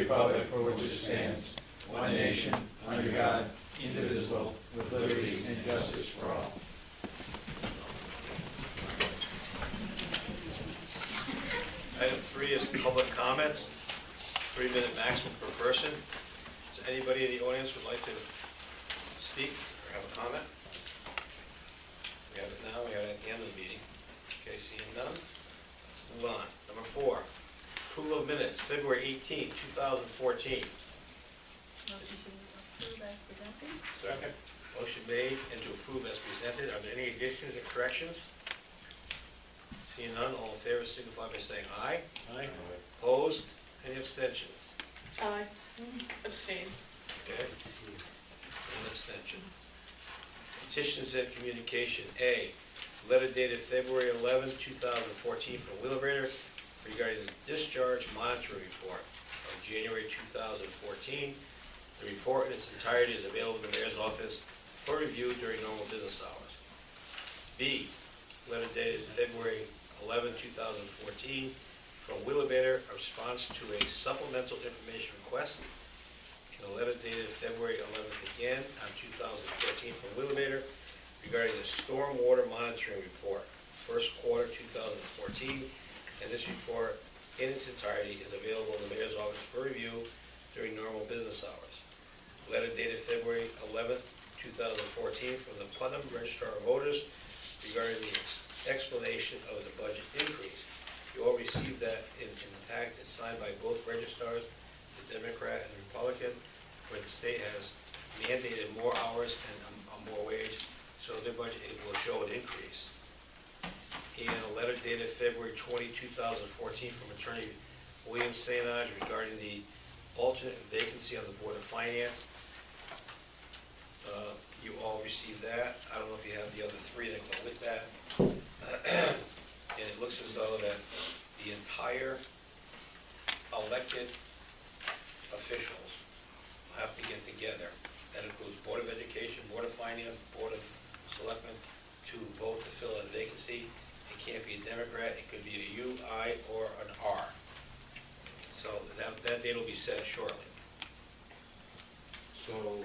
republic for which it stands, one nation, under God, indivisible, with liberty and justice for all. Item 3 is public comments, 3-minute maximum per person. Does anybody in the audience would like to speak or have a comment? We have it now, we have it at the end of the meeting. Okay, seeing none, let's move on. Number 4, approval of minutes, February 18, 2014. Motion to approve as presented. Second. Motion made and to approve as presented. Are there any additions or corrections? Seeing none, all in favor signify by saying aye. Aye. Opposed? Any abstentions? Aye. Abstain. Okay. One abstention. Petitions and communication. A, letter dated February 11, 2014 from Wheelabrator regarding the discharge monitoring report of January 2014. The report in its entirety is available in the Mayor's office for review during normal business hours. B, letter dated February 11, 2014 from Wheelabrator, a response to a supplemental information request. And a letter dated February 11th again on 2014 from Wheelabrator regarding the stormwater monitoring report, first quarter 2014. And this report in its entirety is available in the Mayor's office for review during normal business hours. Letter dated February 11th, 2014 from the Putnam Registrar of Voters regarding the explanation of the budget increase. You all received that in the packet. It's signed by both registrars, the Democrat and the Republican, where the state has mandated more hours and more wage, so their budget will show an increase. And a letter dated February 20, 2014 from Attorney William Sainage regarding the alternate vacancy on the Board of Finance. You all received that. I don't know if you have the other 3 that go with that. And it looks as though that the entire elected officials will have to get together. That includes Board of Education, Board of Finance, Board of Selectmen, to vote to fill a vacancy. It can't be a Democrat. It could be a U, I, or an R. So that date will be set shortly. So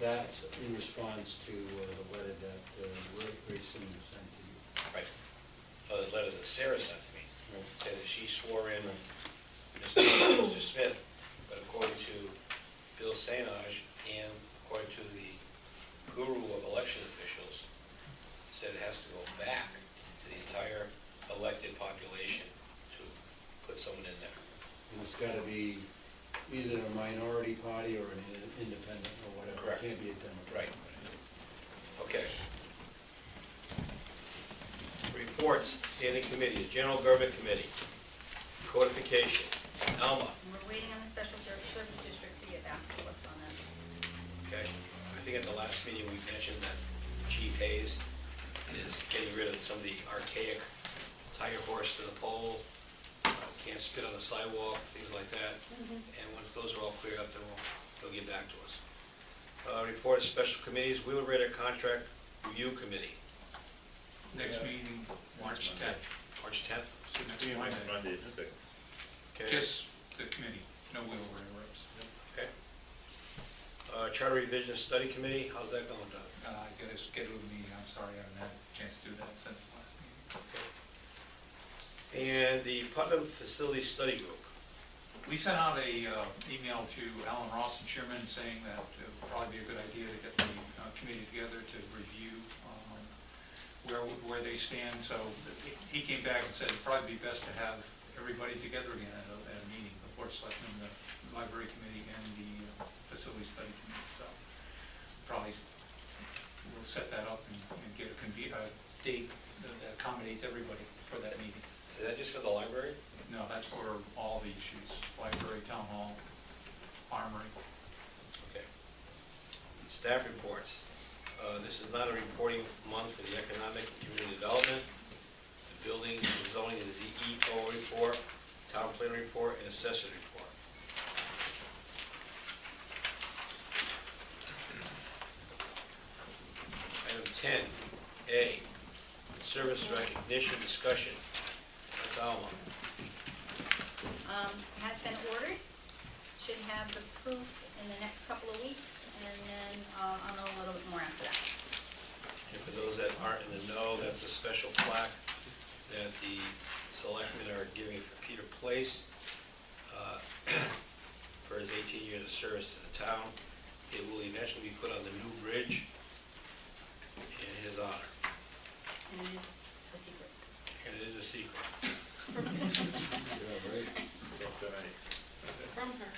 that's in response to the letter that Racine sent to you. Right. The letter that Sarah sent to me said that she swore in Mr. Smith, but according to Bill Sainage and according to the guru of election officials, said it has to go back to the entire elected population to put someone in there. And it's got to be either a minority party or an independent or whatever. Correct. It can't be a Democrat. Right. Okay. Reports, standing committees, General Government Committee, Codification, Alma. We're waiting on the Special Service District to get back to us on that. Okay. I think at the last meeting we mentioned that Chief Hayes is getting rid of some of the archaic tie your horse to the pole, can't spit on the sidewalk, things like that. And once those are all cleared up, then they'll get back to us. Report of special committees, Wheelabrator Contract Review Committee. Next meeting, March 10th. March 10th? So next Monday. Monday at 6. Okay. Just the committee, no Wheelabrator reps. Okay. Charter Revision Study Committee, how's that going, Doug? I got a scheduled meeting, I'm sorry, I haven't had a chance to do that since the last meeting. Okay. And the Putnam Facility Study Group. We sent out a email to Alan Ross and Chairman saying that it would probably be a good idea to get the committee together to review where they stand. So he came back and said it'd probably be best to have everybody together again at a meeting, the Board of Selectmen, the Library Committee, and the Facility Study Committee. So probably we'll set that up and get a date that accommodates everybody for that meeting. Is that just for the library? No, that's for all the issues, library, town hall, armory. Okay. Staff reports. This is not a reporting month for the Economic and Community Development, the Building and Zoning and the EO report, Town Plan report, and Assessor report. Item 10A, Service Recognition Discussion. That's Alma. Has been ordered. to know that the special plaque that the selectmen are giving for Peter Place for his 18 years of service to the town, it will eventually be put on the new bridge in his honor. And it is a secret. And it is a secret. From her.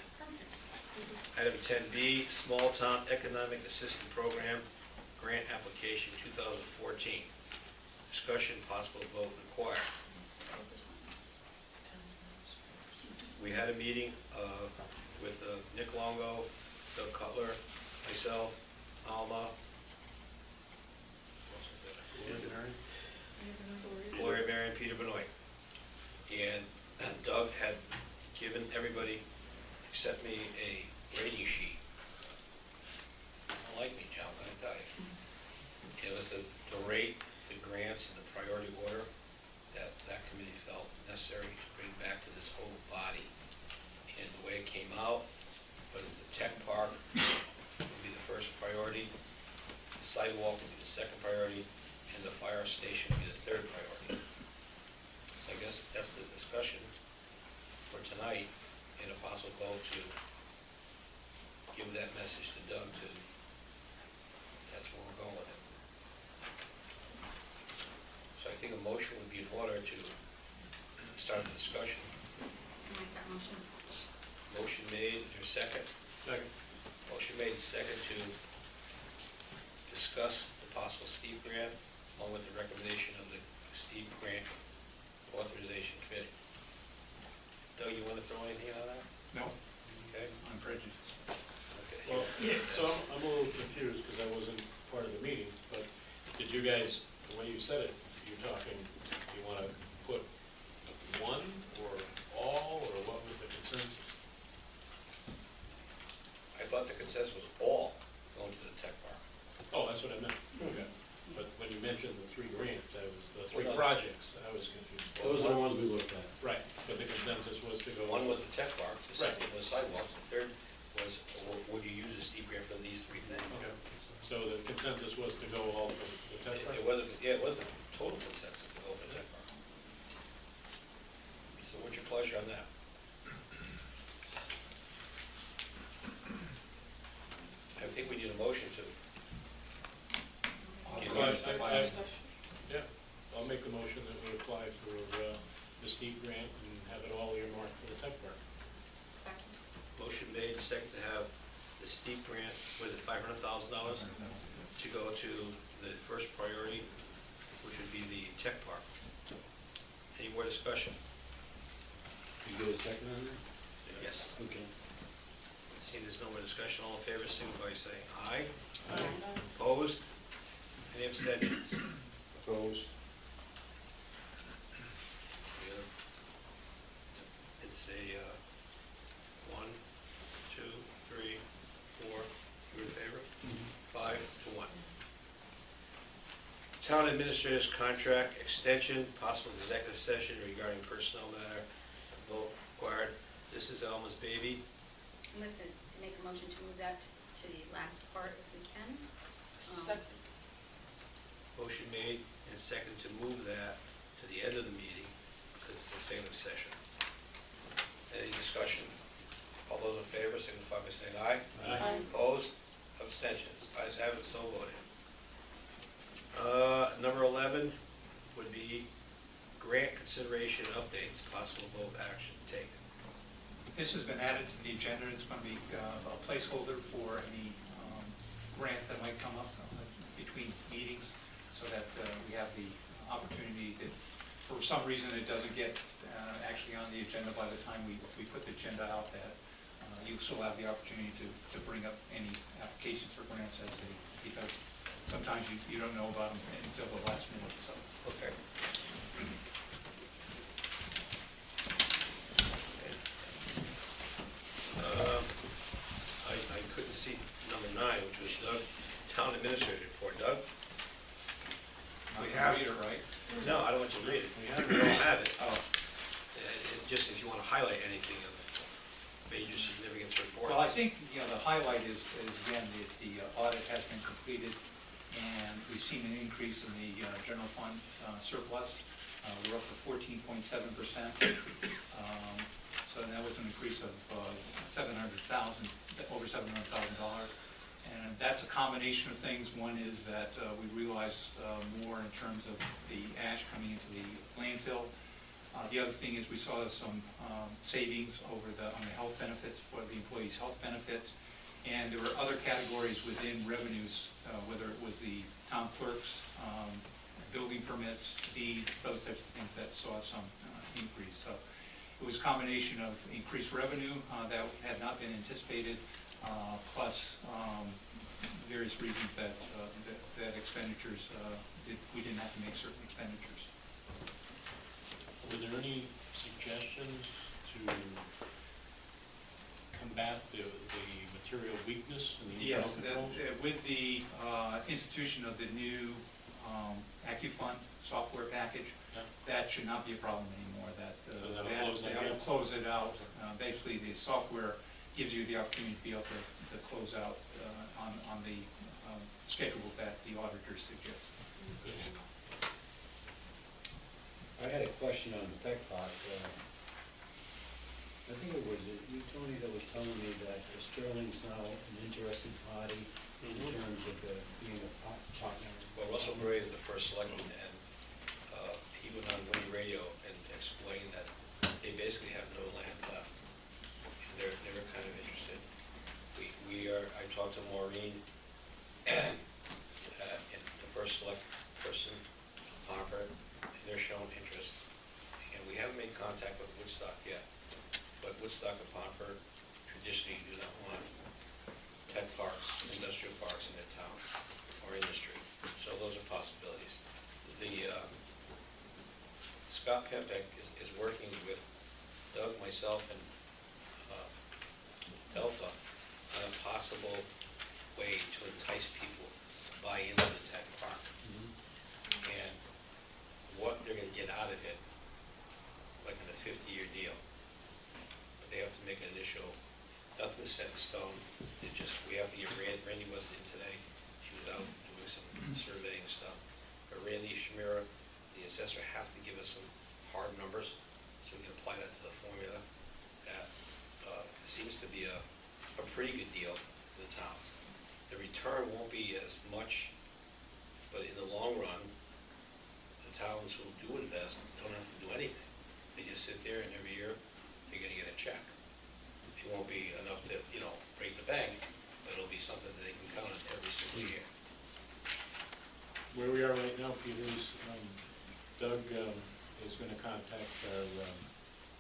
Item 10B, Small Town Economic Assistance Program, Grant Application 2014. Discussion, possible vote required. We had a meeting with Nick Longo, Doug Cutler, myself, Alma, Gloria Marion, Peter Benoit. And Doug had given everybody, except me, a rating sheet. Don't like me, John, I tell you. It was the rate, the grants, and the priority order that committee felt necessary to bring back to this whole body. And the way it came out was the tech park would be the first priority, the sidewalk would be the second priority, and the fire station would be the third priority. So I guess that's the discussion for tonight, and a possible vote to give that message to Doug to, that's where we're going with it. So I think a motion would be in order to start the discussion. Make that motion. Motion made, is there a second? Second. Motion made, second to discuss the possible Steve grant, along with the recommendation of the Steve Grant Authorization Committee. Doug, you want to throw anything on that? No, Okay. I'm prejudiced. Okay. Well, so I'm a little confused because I wasn't part of the meeting, but did you guys, the way you said it, you're talking, you want to put one or all, or what was the consensus? I thought the consensus was all going to the tech park. Oh, that's what I meant. Okay. But when you mentioned the 3 grants, I was, the 3 Well, no. projects, I was confused. Those are the ones we looked at. Right, but the consensus was to go. One was the tech park, the Right. second was sidewalks, the third was, would you use a Steve grant for these 3 things? Okay, so the consensus was to go all for the tech park? It wasn't, yeah, it was a total consensus to go for tech park. So what's your pleasure on that? I think we need a motion to. Yeah, I'll make the motion that we apply for the Steve grant and have it all earmarked for the tech park. Second. Motion made, second to have the Steve grant, was it $500,000 to go to the first priority, which would be the tech park. Any more discussion? You get a second on that? Yes. Okay. Seeing there's no more discussion, all in favor, signify by saying aye. Aye. Opposed? Any abstentions? Opposed? It's a 1, 2, 3, 4. You in favor? 5 to 1. Town administrator's contract extension, possible executive session regarding personnel matter, vote required. This is Alma's baby. I'd like to make a motion to move that to the last part if we can. Second. Motion made and seconded to move that to the end of the meeting because it's an executive session. Any discussion? All those in favor signify by saying aye. Aye. Opposed? Abstentions? Ayes have it, so voted. Number 11 would be grant consideration updates, possible vote action taken. This has been added to the agenda. It's going to be a placeholder for any grants that might come up between meetings, so that we have the opportunity that, for some reason, it doesn't get actually on the agenda by the time we put the agenda out, that you still have the opportunity to bring up any applications for grants as they, because sometimes you don't know about them until the last minute, so. Okay. I couldn't see number 9, which was Doug, Town Administrator Report. Doug? We have it, right? No, I don't want you to read it. We have it. We don't have it. Oh. Just if you want to highlight anything of major significance report. Well, I think, the highlight is again, the audit has been completed, and we've seen an increase in the general fund surplus. We're up to 14.7%. So that was an increase of $700,000, over $700,000. And that's a combination of things. One is that we realized more in terms of the ash coming into the landfill. The other thing is we saw some savings on the health benefits, for the employees' health benefits. And there were other categories within revenues, whether it was the town clerks, building permits, deeds, those types of things that saw some increase. So it was a combination of increased revenue that had not been anticipated, plus various reasons that expenditures, we didn't have to make certain expenditures. Were there any suggestions to combat the material weakness in the internal Yes, controls? with the institution of the new AccuFund software package, Yeah. that should not be a problem anymore. That'll close that That'll gap? close it out. Basically, the software gives you the opportunity to be able to close out on the schedule that the auditors suggest. I had a question on the tech park. I think it was you, Tony, that was telling me that Sterling's now an interested party in terms of being a partner. Well, Russell Bray is the first selectman, and he went on Winnie Radio and explained that they basically have no land left. And they're kind of interested. I talked to Maureen, and the first select person, Harper, and they're showing interest. And we haven't made contact with Woodstock yet, but Woodstock and Pomfret traditionally do not want tech parks, industrial parks in their town or industry. So those are possibilities. The Scott Pempek is working with Doug, myself, and Delta on a possible way to entice people to buy into the tech park. And what they're going to get out of it, like in a 50-year deal. But they have to make an initial, nothing is set in stone. We have to get Randy wasn't in today. She was out doing some surveying stuff. But Randy Shamira, the assessor, has to give us some hard numbers so we can apply that to the formula. That seems to be a pretty good deal for the towns. The return won't be as much, but in the long run, the towns who do invest don't have to do anything. They just sit there, and every year they're going to get a check. It won't be enough to, break the bank, but it'll be something that they can count on every single year. Where we are right now, Peter, is Doug is going to contact our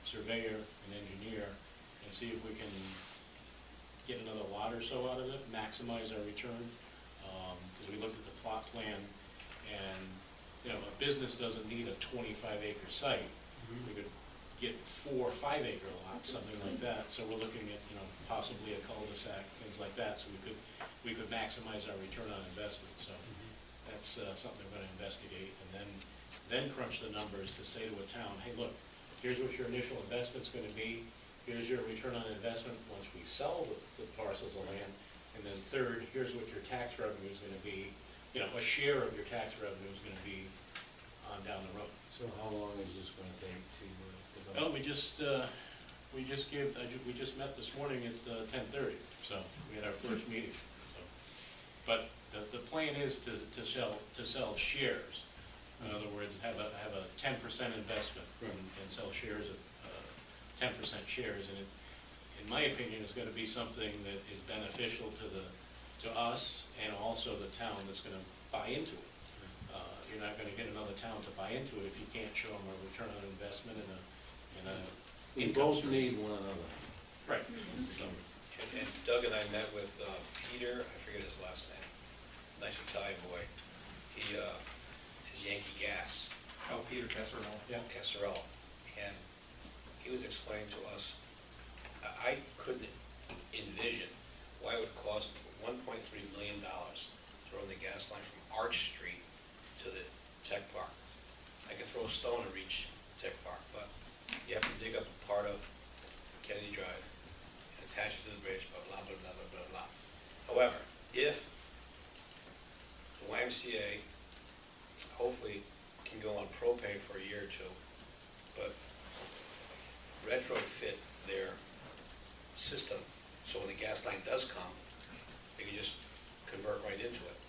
surveyor and engineer and see if we can get another lot or so out of it, maximize our return. Because we looked at the plot plan, and a business doesn't need a 25-acre site. We could get 4 or 5-acre lots, something like that. So we're looking at possibly a cul-de-sac, things like that. So we could maximize our return on investment. So that's something we're going to investigate, and then crunch the numbers to say to a town, hey, look, here's what your initial investment's going to be. Here's your return on investment once we sell the parcels of land. And then third, here's what your tax revenue is going to be. A share of your tax revenue is going to be on down the road. So how long is this going to take to develop? Well, we just met this morning at 10:30, so we had our first meeting. So, but the plan is to sell shares. In other words, have a 10% investment and sell shares of 10% shares, and it, in my opinion, is going to be something that is beneficial to us and also the town that's going to buy into it. You're not going to get another town to buy into it if you can't show them a return on investment and a We both need one another. right. So, And Doug and I met with Peter, I forget his last name, nice Italian boy. He is Yankee Gas. Oh, Peter Casserole. yeah. Casserole, and he was explaining to us, I couldn't envision why it would cost $1.3 million to run the gas line from Arch Street to the tech park. I could throw a stone and reach tech park, but you have to dig up a part of Kennedy Drive and attach it to the bridge, blah, blah, blah, blah, blah, blah, blah. However, if the YMCA hopefully can go on propane for a year or two, but retrofit their system, so when the gas line does come, they can just convert right into it.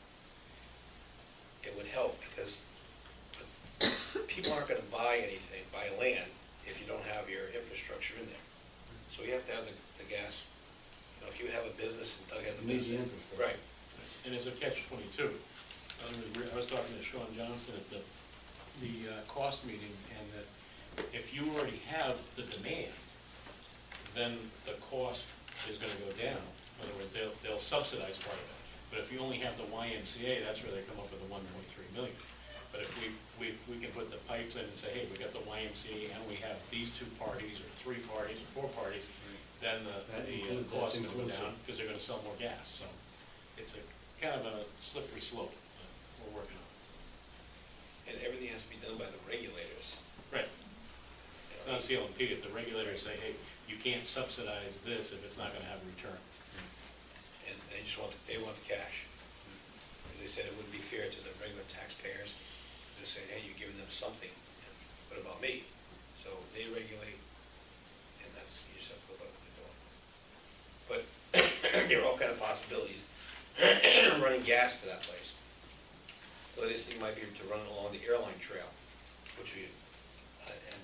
It would help, because people aren't gonna buy anything, buy land, if you don't have your infrastructure in there. So you have to have the gas, you know, if you have a business and Doug has a You need the business. infrastructure. Right. And it's a catch-22. I was talking to Sean Johnson at the cost meeting, and that if you already have the demand, then the cost is gonna go down. In other words, they'll subsidize part of it. But if you only have the YMCA, that's where they come up with the 1.3 million. But if we can put the pipes in and say, hey, we got the YMCA and we have these 2 parties or 3 parties or 4 parties, then the cost is going to go down because they're going to sell more gas. So it's a kind of a slippery slope that we're working on. And everything has to be done by the regulators. Right. It's not CLMP. If the regulators say, hey, you can't subsidize this if it's not going to have a return. And they just want the cash. As they said, it wouldn't be fair to the regular taxpayers to say, hey, you're giving them something. And what about me? So they regulate, and that's, you just have to go by what they're doing. But there are all kind of possibilities running gas to that place. So this thing might be to run along the airline trail, which we, and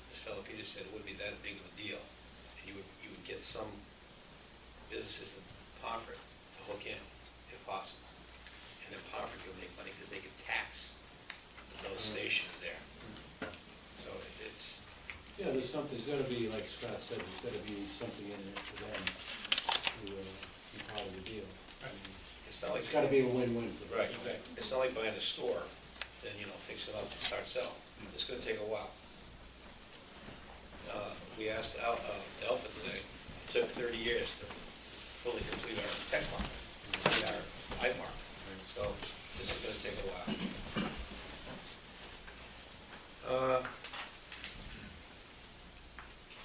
this fellow Peter said it wouldn't be that big of a deal. And you would get some businesses in Pomfret to hook in, if possible. And then Pomfret will make money because they can tax those stations there. So it's Yeah, there's got to be, like Scott said, there's got to be something in there for them to be part of the deal. it's not like It's got to be a win-win for them. right. Exactly. It's not like buying a store, then fix it up and start selling. It's going to take a while. We asked Alpha today. It took 30 years to fully complete our tech mark, complete our iMark. So this is going to take a while.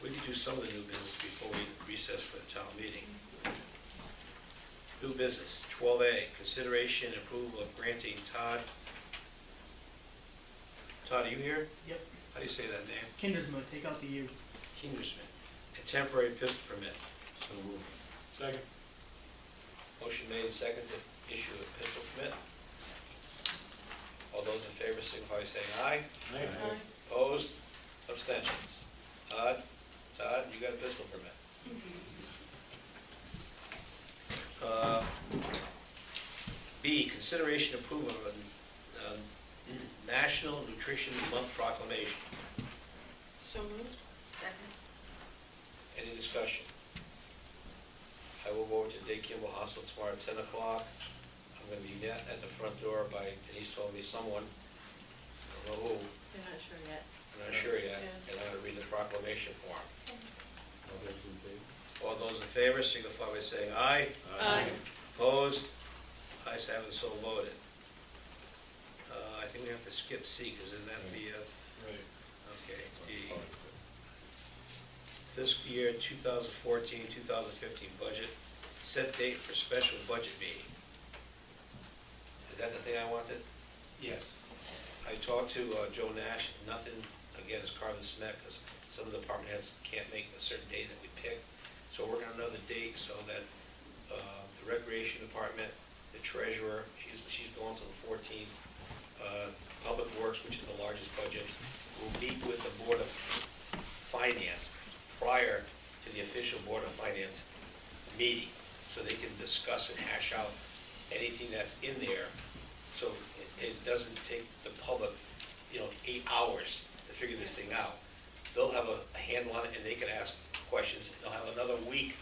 We could do some of the new business before we recess for the town meeting. New business, 12A, consideration and approval of granting Todd, are you here? Yep. How do you say that name? Kindersma, take out the U. Kindersman, a temporary pistol permit. So moved. Second. Motion made and seconded to issue a pistol permit. All those in favor signify by saying aye. Aye. Opposed? Abstentions? Todd, you got a pistol permit. B, consideration approval of a National Nutrition Month proclamation. So moved. Second. Any discussion? I will go over to Dave Kimball Hospital tomorrow at 10 o'clock. I'm going to be met at the front door by, Denise told me, someone, I don't know who, They're not sure yet. I'm not sure yet, Yeah. and I'm going to read the proclamation for him. All those in favor? All those in favor signify by saying aye. Aye. Opposed? Ayes have it, so voted. I think we have to skip C, because isn't that the, Right. okay, D. Fiscal year 2014-2015 budget, set date for special budget meeting. Is that the thing I wanted? Yes. I talked to Joe Nash, nothing, again, is carved in cement, because some of the department heads can't make a certain date that we picked. So we're going to know the date so that the recreation department, the treasurer, she's going to the 14th, Public Works, which is the largest budget, will meet with the Board of Finance prior to the official Board of Finance meeting, so they can discuss and hash out anything that's in there, so it doesn't take the public, 8 hours to figure this thing out. They'll have a handle on it, and they can ask questions. They'll have another week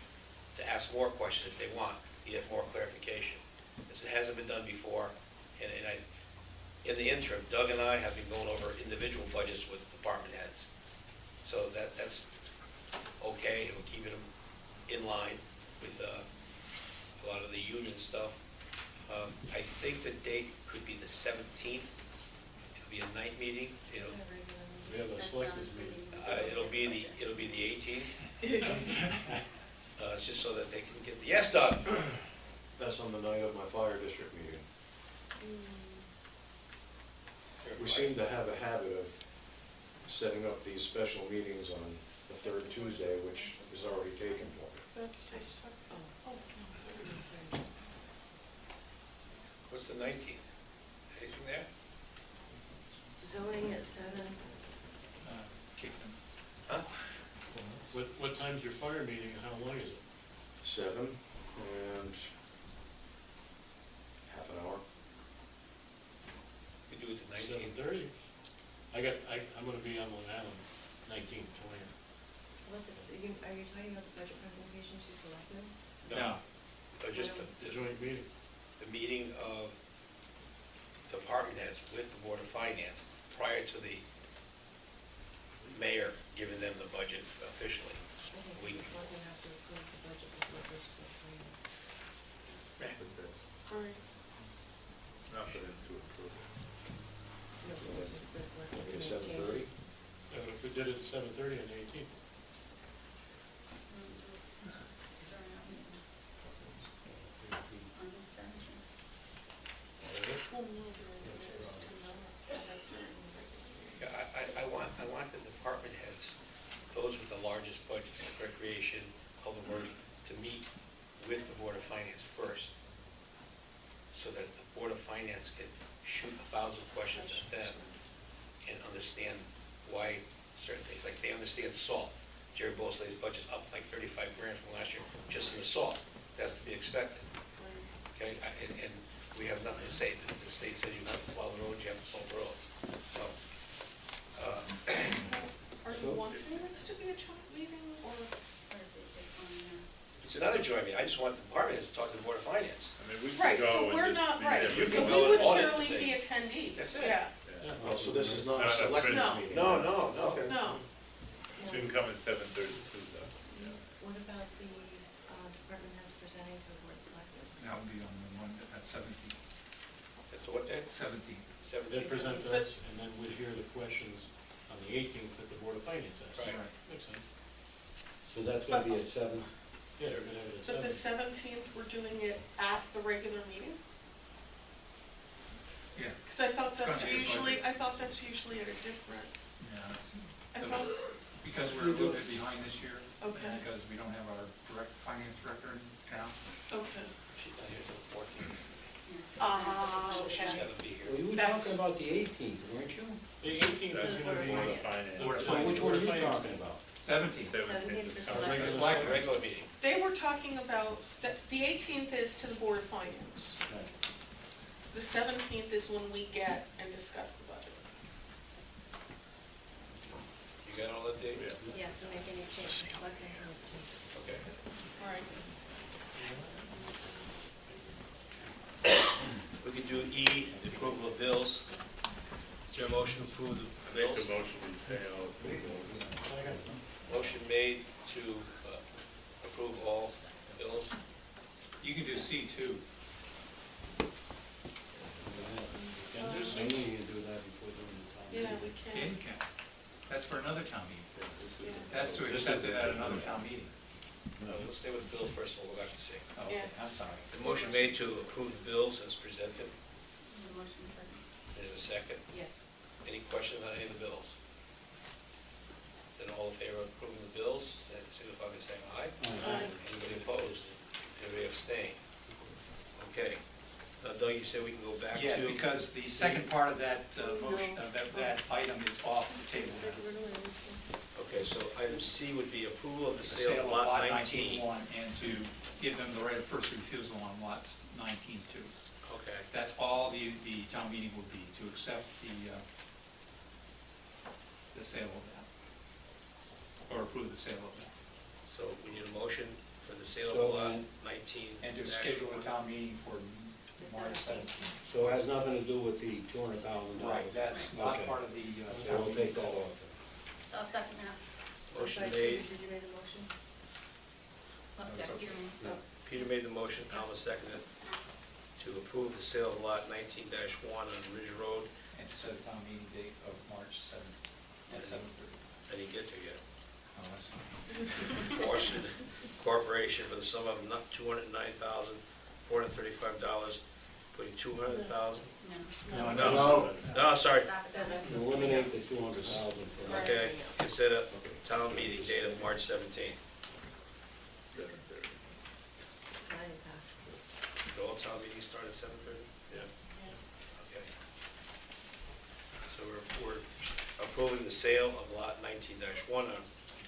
to ask more questions if they want, to get more clarification. This hasn't been done before, and in the interim, Doug and I have been going over individual budgets with department heads. So that's okay, and we're keeping them in line with a lot of the union stuff. I think the date could be the 17th. It'll be a night meeting. We have a selectors meeting. It'll be the 18th. It's just so that they can get the, yes, Doug? That's on the night of my fire district meeting. We seem to have a habit of setting up these special meetings on the third Tuesday, which is already taken for me. That's the no, third. What's the 19th? Anything there? Zoning at 7. Kick them. Huh? What time's your fire meeting and how long is it? 7 and half an hour. We do it the 19th. 7:30. I'm gonna be on Long Island, 19th, 20th. Are you talking about the budget presentations you selected? No. But just The joint meeting. the meeting of department heads with the Board of Finance prior to the mayor giving them the budget officially. I think We- the selectmen have to approve the budget before it goes to the finance. Right. Not for them to approve. No, because it's the selectmen Okay, can make 7:30? changes. Yeah, but if we did it at 7:30 on the 18th. During our meeting on the 17th. Well, no, there's tomorrow. Yeah, I want the department heads, those with the largest budgets, like recreation, public works, to meet with the Board of Finance first, so that the Board of Finance can shoot 1,000 questions at them and understand why certain things, like they understand salt. Jerry Bosley's budget's up like 35 grand from last year, just in the salt. That's to be expected. Okay, and we have nothing to say. The state said you have to plow the road, you have to salt the road. So, Are you wanting this to be a joint meeting, or? Or if it's on, it's another joint meeting. I just want the department heads to talk to the Board of Finance. I mean, we Right, could go so and we're just not, be right, there. You so can we go and would audit the purely thing. be attendees, That's it. yeah. Yeah. Oh, so this is not No, a no, selectmen's no. meeting? No, no. No. You can come at 7:32 though. What about the department heads presenting to the board of selectmen? That would be on the one at 17th. That's what day? 17th. 17th? They present to us, and then we'd hear the questions on the 18th that the Board of Finance asks. Right. Makes sense. So that's gonna be at 7? Yeah, they're gonna have it But at the 7. 17th, we're doing it at the regular meeting? Yeah. Because I thought It's that's gonna be a usually, budget. I thought that's usually at a different, Yeah. I that's- thought, Because we're a little bit behind this year. Okay. and Because we don't have our finance director in town. okay. She's not here till the 14th. She's Okay. got to be Well, here. you were That's- talking about the 18th, weren't you? The 18th is That's gonna be. Board of Finance. Board of So which one are you Finance. talking about? 17th. 17th for Our selectmen. Selectmen. Regular meeting. They were talking about, the 18th is to the Board of Finance. Right. The 17th is when we get and discuss the budget. You got all that, Dave? Yeah. Yes, so make any changes, selectmen can make changes. Okay. All right. We could do E, the approval of bills. Is there a motion to approve the Make bills? the motion to pay all the bills. Motion made to approve all bills. You can do C2. Can do I knew you could do that before doing the town Yeah, meeting. we Yeah, can. you can. That's for another town meeting. Yeah. That's to accept it at another town meeting. No, let's stay with the bills first, and we'll go back to C. Oh, okay, Yeah. I'm sorry. The motion made to approve the bills as presented. the motion second. There's a second. Yes. Any questions on any of the bills? Then all in favor of approving the bills, signify by saying aye. Aye. Anybody opposed? Anybody abstain? Okay. Now, Doug, you said we can go back to... Yes, because the second part of that motion, that item is off the table now. Okay, so item C would be approval of the The sale of lot 19. 19-1, and to give them the right of first refusal on lots 19-2. Okay. That's all the town meeting would be, to accept the sale of that, or approve the sale of that. So we need a motion for the sale So of lot then- 19. And to schedule a town meeting for March 17th. So it has nothing to do with the $200,000? Right, that's not Okay. part of the So town we'll take meeting. that off. So I'll second that. Motion Sorry, made, Did you make the motion? Well, yeah, Peter moved. Peter made the motion, Alma seconded, to approve the sale of lot 19-1 on Ridge Road. And to set a town meeting date of March 7th at 7:30. I didn't get to yet. Oh, that's not. Fortune Corporation for the sum of $209,435 putting 200,000. No. No, sorry. Stop it, then. Eliminate the 200,000 for that. Okay, consider town meeting date of March 17th. Do all town meetings start at 7:30? Yeah. Okay. So we're approving the sale of lot 19-1 on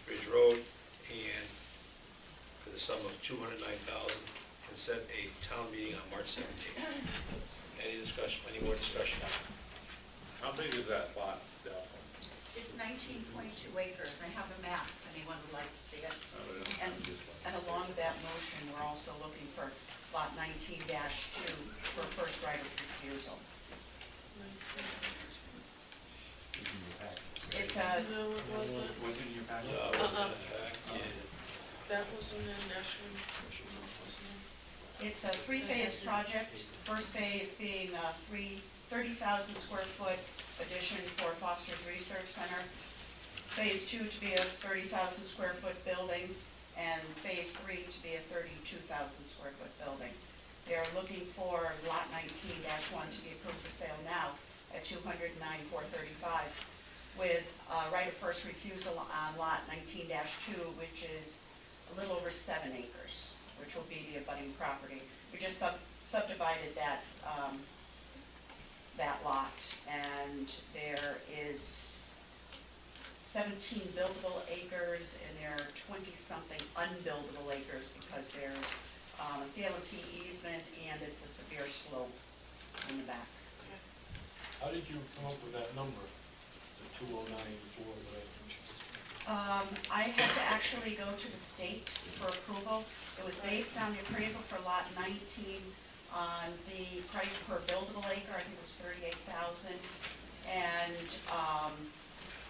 Ridge Road and for the sum of $209,000 and set a town meeting on March 17th. Any discussion, any more discussion? How big is that lot, Delphi? It's 19.2 acres. I have a map, if anyone would like to see it. And along with that motion, we're also looking for lot 19-2 for first right of refusal. It's a, No, it wasn't. Was in your packet? That wasn't in National, wasn't it's a three-phase project. First phase being a 30,000 square foot addition for Foster's Research Center. Phase 2 to be a 30,000 square foot building, and phase 3 to be a 32,000 square foot building. They are looking for lot 19-1 to be approved for sale now at $209,435, with right of first refusal on lot 19-2, which is a little over 7 acres, which will be the abutting property. We just subdivided that that lot, and there is 17 buildable acres, and there are 20-something unbuildable acres because there's a CLP easement and it's a severe slope in the back. How did you come up with that number, the 209,4, whatever? I had to actually go to the state for approval. It was based on the appraisal for lot 19 on the price per buildable acre. I think it was 38,000, and I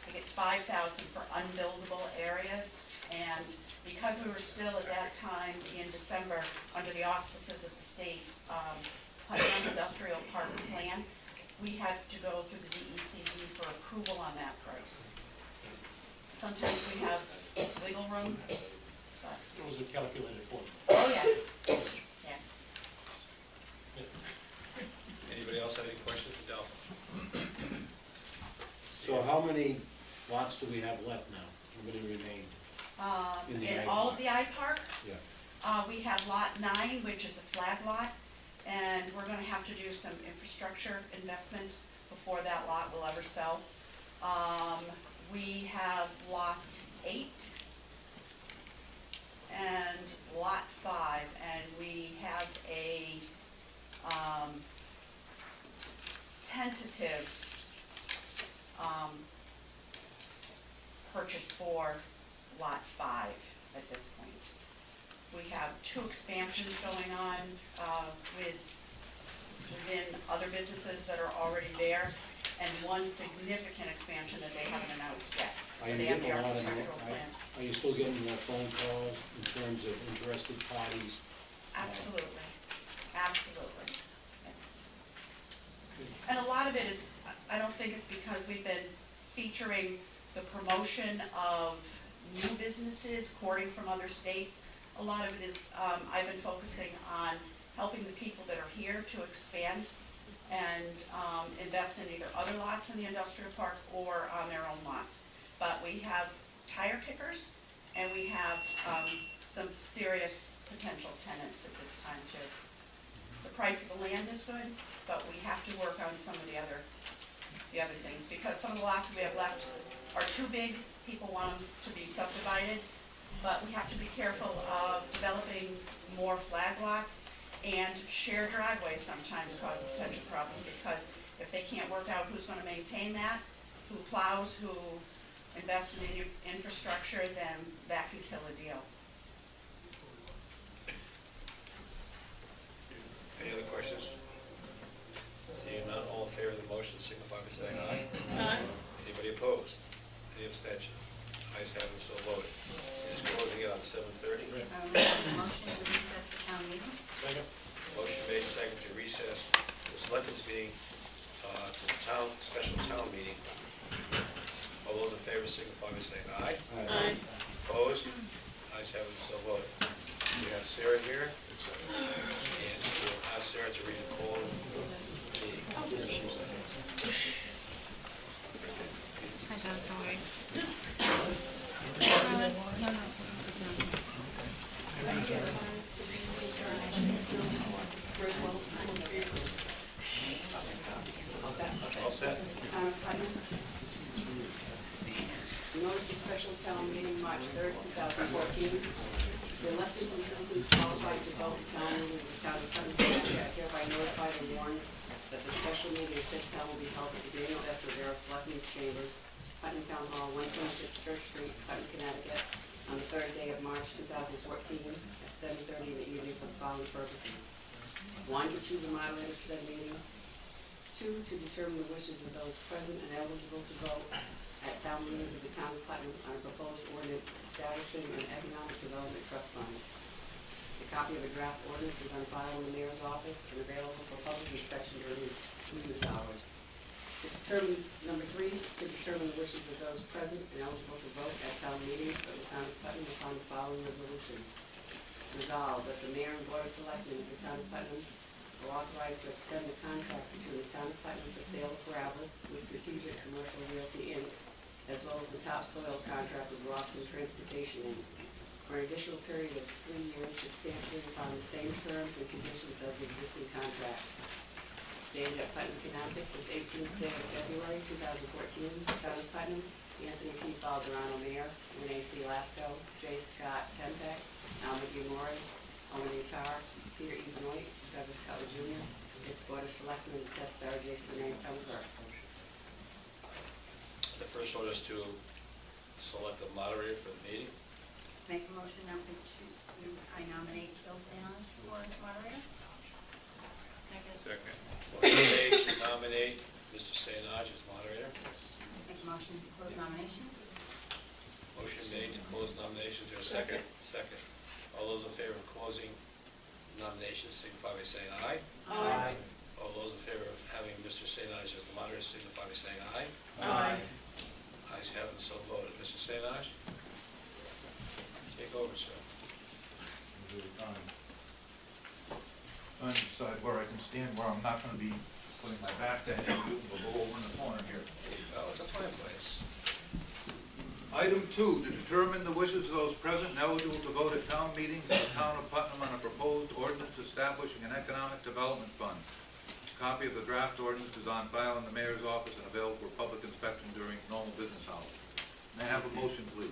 think it's 5,000 for unbuildable areas. And because we were still at that time in December under the auspices of the state Putnam Industrial Park plan, we had to go through the DECD for approval on that price. Sometimes we have wiggle room, but, It was a calculated formula. oh yes, yes. Anybody else have any questions for Delphi? So how many lots do we have left now? How many remain? In the In I all Park. of the I Park, Yeah. we have lot 9, which is a flag lot, and we're going to have to do some infrastructure investment before that lot will ever sell. We have lot 8 and lot 5, and we have a tentative purchase for lot 5 at this point. We have 2 expansions going on within other businesses that are already there, and 1 significant expansion that they haven't announced yet. Are you They have the getting a lot of architectural more, plans. are you still getting more phone calls in terms of interested parties? Absolutely, absolutely. And a lot of it is, I don't think it's because we've been featuring the promotion of new businesses, courting from other states. A lot of it is, I've been focusing on helping the people that are here to expand and invest in either other lots in the industrial park or on their own lots. But we have tire kickers, and we have some serious potential tenants at this time too. The price of the land is good, but we have to work on some of the other things, because some of the lots we have left are too big. People want them to be subdivided, but we have to be careful of developing more flag lots, and shared driveways sometimes cause a potential problem, because if they can't work out who's going to maintain that, who plows, who invests in infrastructure, then that can kill a deal. Any other questions? Seeing none, all in favor of the motion, signify by saying aye. Aye. Anybody opposed? Any abstentions? Ayes have it, so voted. It's closing it on 7:30. Motion to recess for town meeting. Second? Motion made, second to recess the selectmen's meeting to the special town meeting. All those in favor signify by saying aye. Aye. Opposed? Ayes have it, so voted. We have Sarah here, and we'll have ask Sarah to read a call meeting. Hi, John, how are you? All set? Notice of special town meeting March 3rd, 2014. The electors and citizens qualified to vote at town meeting of the town of Putnam County are hereby notified and warned that the special meeting of said town will be held at the Daniel S. Rivera Selectmen's Chambers, Putnam Town Hall, 126 Church Street, Putnam, Connecticut, on the 3rd day of March 2014 at 7:30 in the evening for the following purposes. 1, to choose a moderator for that meeting. 2, to determine the wishes of those present and eligible to vote at town meetings of the town of Putnam on a proposed ordinance establishing an economic development trust fund. A copy of a draft ordinance is on file in the mayor's office and available for public inspection during business hours. Number 3, to determine the wishes of those present and eligible to vote at town meetings of the town of Putnam upon the following resolution. Resolved that the mayor and board of selectmen of the town of Putnam are authorized to extend the contract between the town of Putnam for sale of gravel with Strategic Commercial Realty Inc., as well as the topsoil contract with Rawson Transportation Inc., for an additional period of 3 years substantially upon the same terms and conditions of the existing contract. Dated at Putnam, Connecticut, this 18th day of February 2014, town of Putnam, Anthony P. Balderano, Mayor, Renee C. Lasco, J. Scott Penbeck, Alma D. Mori, Owen A. Tar, Peter E. Benoit, Douglas Cutler Jr., its Board of Selectmen, and Test Sarah J. Sinay, Town Clerk. The first one is to select a moderator for the meeting. Make a motion number 2. I nominate Bill Sanage for moderator. Second. Motion made to nominate Mr. Sainage as moderator. Make a motion to close nominations. Motion made to close nominations. Is there a second? Second. All those in favor of closing nominations signify by saying aye. Aye. All those in favor of having Mr. Sainage as the moderator signify by saying aye. Aye. Ayes have it, so voted. Mr. Sainage? Take over, sir. I decide where I can stand, where I'm not going to be putting my back to any, we'll go over in the corner here. Oh, it's a fine place. Item 2, to determine the wishes of those present and eligible to vote at town meetings of the town of Putnam on a proposed ordinance establishing an economic development fund. A copy of the draft ordinance is on file in the mayor's office and available for public inspection during normal business hours. May I have a motion, please?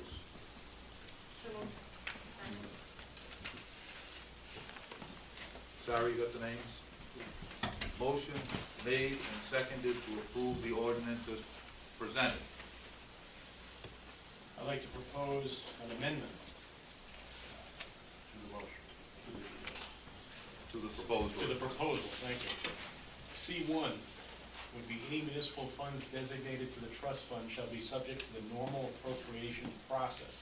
Sarah, you got the names? Motion made and seconded to approve the ordinance as presented. I'd like to propose an amendment to the motion, To the proposed to the ordinance. proposal, thank you. C1 would be any municipal funds designated to the trust fund shall be subject to the normal appropriation process.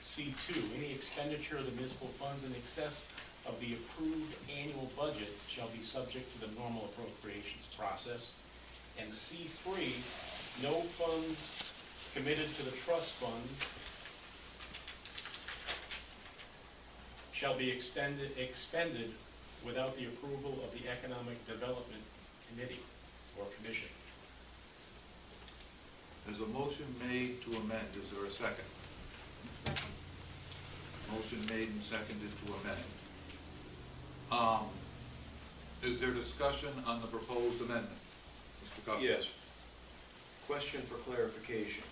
C2, any expenditure of the municipal funds in excess of the approved annual budget shall be subject to the normal appropriations process. And C3, no funds committed to the trust fund shall be expended without the approval of the Economic Development Committee or Commission. There's a motion made to amend. Is there a second? Motion made and seconded to amend. Is there discussion on the proposed amendment? Mr. Cox? Yes. Question for clarification.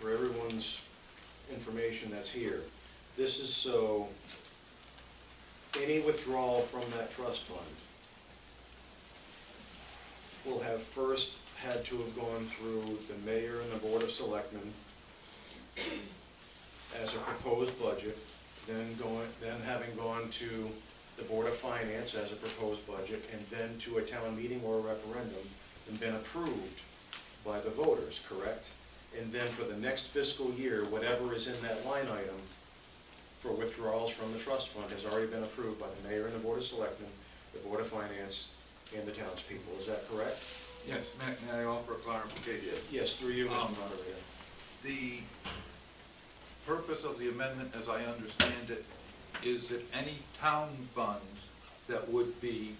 For everyone's information that's here, this is so any withdrawal from that trust fund will have first had to have gone through the mayor and the board of selectmen as a proposed budget, then having gone to the Board of Finance as a proposed budget, and then to a town meeting or a referendum, and been approved by the voters, correct? And then for the next fiscal year, whatever is in that line item for withdrawals from the trust fund has already been approved by the mayor and the Board of Selectmen, the Board of Finance, and the townspeople. Is that correct? Yes. May I offer a clarification? Yes, through you, Mr. Moderator. The purpose of the amendment, as I understand it, is that any town funds that would be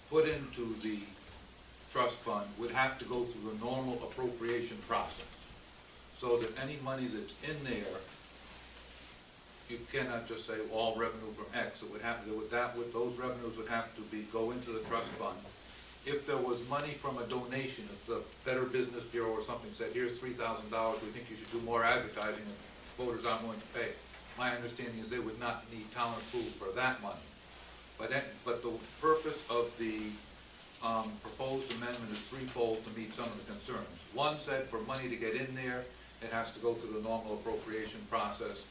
put into the trust fund would have to go through the normal appropriation process. So that any money that's in there, you cannot just say all revenue from X. It would have those revenues would have to go into the trust fund. If there was money from a donation, if the Better Business Bureau or something said, here's $3,000, we think you should do more advertising, and voters aren't willing to pay. My understanding is they would not need town approval for that money. But the purpose of the proposed amendment is threefold to meet some of the concerns. One said for money to get in there, it has to go through the normal appropriation process.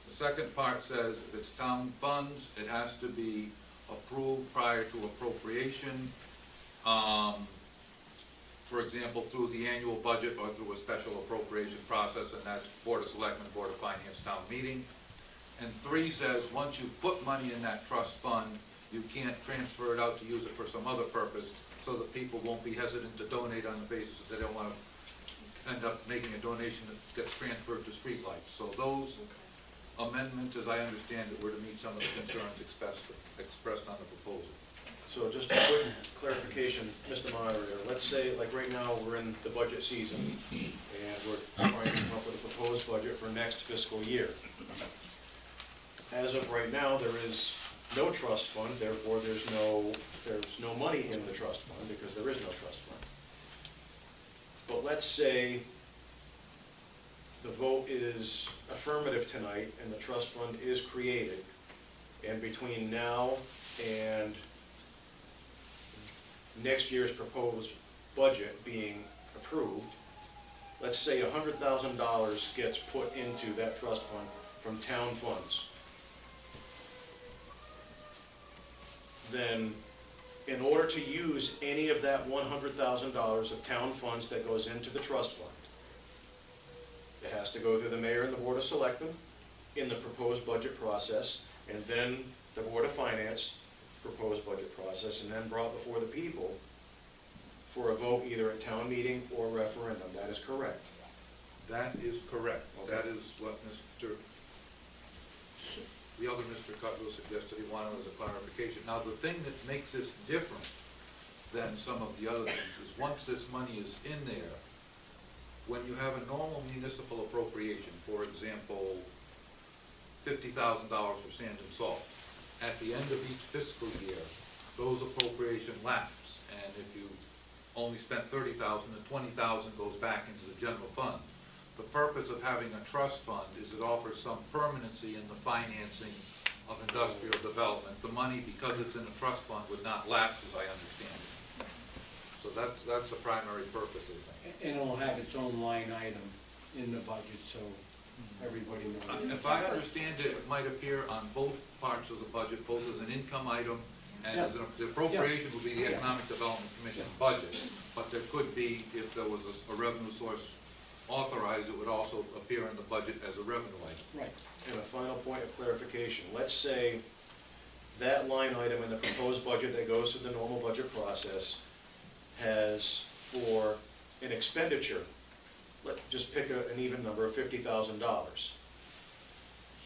The second part says if it's town funds, it has to be approved prior to appropriation. For example, through the annual budget or through a special appropriation process, and that's Board of Selectmen, Board of Finance, town meeting. And 3 says once you put money in that trust fund, you can't transfer it out to use it for some other purpose, so that people won't be hesitant to donate on the basis that they don't want to end up making a donation that gets transferred to streetlights. So those amendments, as I understand it, were to meet some of the concerns expressed on the proposal. So just a quick clarification, Mr. Moderator. Let's say, like right now, we're in the budget season, and we're trying to come up with a proposed budget for next fiscal year. As of right now, there is no trust fund, therefore there's no money in the trust fund because there is no trust fund. But let's say the vote is affirmative tonight and the trust fund is created, and between now and next year's proposed budget being approved, let's say $100,000 gets put into that trust fund from town funds. Then, in order to use any of that $100,000 of town funds that goes into the trust fund, it has to go through the mayor and the Board of Selectmen in the proposed budget process, and then the Board of Finance proposed budget process, and then brought before the people for a vote either at town meeting or referendum. That is correct. That is correct. Okay. That is what the other Mr. Cutler suggested he wanted as a clarification. Now, the thing that makes this different than some of the other things is once this money is in there, when you have a normal municipal appropriation, for example, $50,000 for sand and salt, at the end of each fiscal year, those appropriations lapse, and if you only spent $30,000, then $20,000 goes back into the general fund. The purpose of having a trust fund is it offers some permanency in the financing of industrial development. The money, because it's in a trust fund, would not lapse, as I understand it. So that's the primary purpose of it. And it'll have its own line item in the budget, so everybody knows. If I understand it, it might appear on both parts of the budget, both as an income item and as the appropriation will be the Economic Development Commission budget. But there could be, if there was a revenue source authorized, it would also appear in the budget as a revenue item. Right. And a final point of clarification. Let's say that line item in the proposed budget that goes through the normal budget process has for an expenditure, let's just pick an even number of $50,000.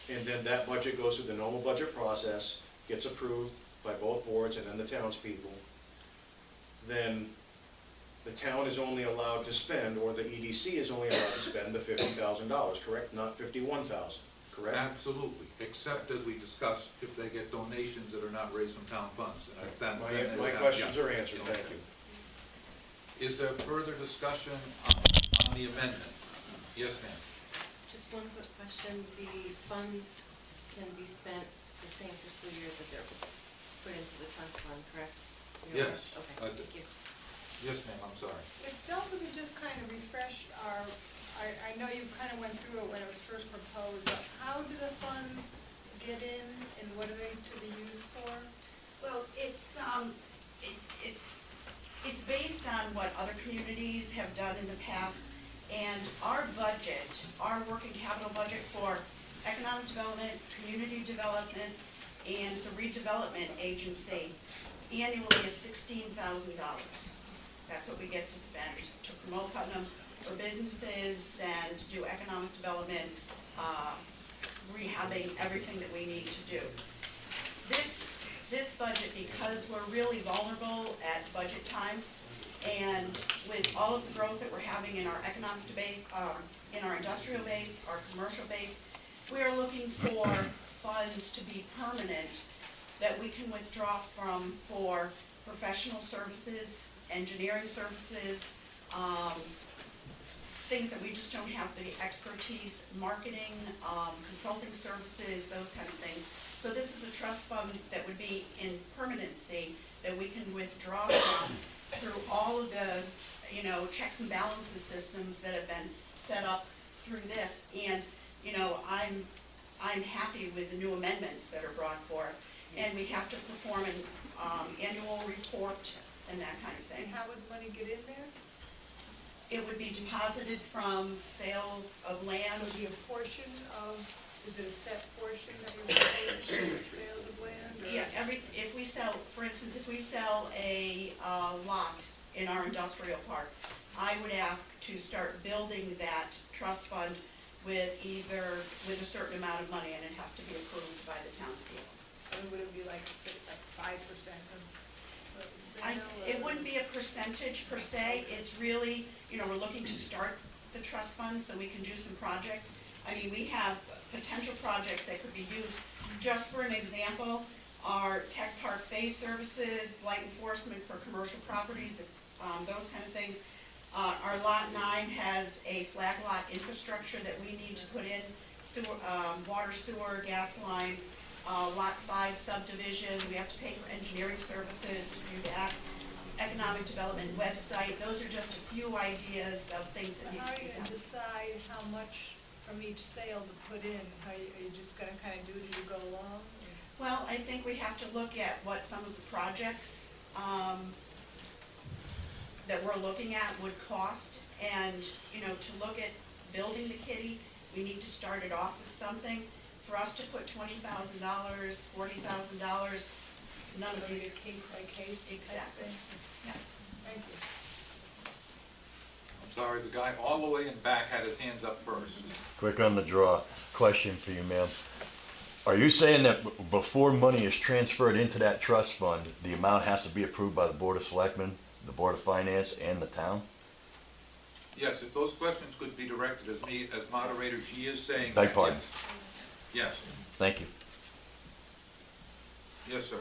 And then that budget goes through the normal budget process, gets approved by both boards and then the townspeople. Then the town is only allowed to spend, or the EDC is only allowed to spend the $50,000, correct? Not $51,000, correct? Absolutely, except as we discussed, if they get donations that are not raised from town funds. And My questions are answered, thank you. Is there further discussion on the amendment? Yes, ma'am. Just one quick question. The funds can be spent the same fiscal year that they're put into the trust fund, correct? Yes. Okay, thank you. Yes, ma'am, I'm sorry. If Delta could just kind of refresh I know you kind of went through it when it was first proposed, but how do the funds get in and what are they to be used for? Well, it's based on what other communities have done in the past, and our budget, our working capital budget for economic development, community development, and the redevelopment agency annually is $16,000. That's what we get to spend to promote Putnam for businesses and to do economic development, rehabbing, everything that we need to do. because we're really vulnerable at budget times. And with all of the growth that we're having in our economic debate, in our industrial base, our commercial base, we are looking for funds to be permanent that we can withdraw from for professional services, engineering services, things that we just don't have the expertise, marketing, consulting services, those kind of things. So this is a trust fund that would be in permanency that we can withdraw from through all of the, checks and balances systems that have been set up through this. And, I'm happy with the new amendments that are brought forth. And we have to perform an annual report and that kind of thing. And how would money get in there? It would be deposited from sales of land. So it'd be a portion of, is it a set portion that you would pay for sales of land? Or? Yeah, if we sell, for instance, if we sell a lot in our industrial park, I would ask to start building that trust fund with a certain amount of money, and it has to be approved by the townspeople. And would it be like 5% of the sale? It wouldn't be a percentage per se. It's really, we're looking to start the trust fund so we can do some projects. I mean, we have potential projects that could be used. Just for an example, our tech park phase services, blight enforcement for commercial properties, those kind of things. Our Lot 9 has a flag lot infrastructure that we need to put in, sewer, water, sewer, gas lines. Lot 5 subdivision, we have to pay for engineering services to do that. Economic development website, those are just a few ideas of things that need How are to be you going done. to decide how much from each sale to put in? Are you just going to kind of do it as you go along? Well, I think we have to look at what some of the projects that we're looking at would cost, and to look at building the kitty, we need to start it off with something. For us to put $20,000, $40,000, none of these. Case by case. Exactly. Yeah. Thank you. I'm sorry, the guy all the way in back had his hands up first. Quick on the draw. Question for you, ma'am. Are you saying that before money is transferred into that trust fund, the amount has to be approved by the Board of Selectmen, the Board of Finance, and the town? Yes, if those questions could be directed as me, as moderator, she is saying. Beg pardon. Yes. Thank you. Yes, sir.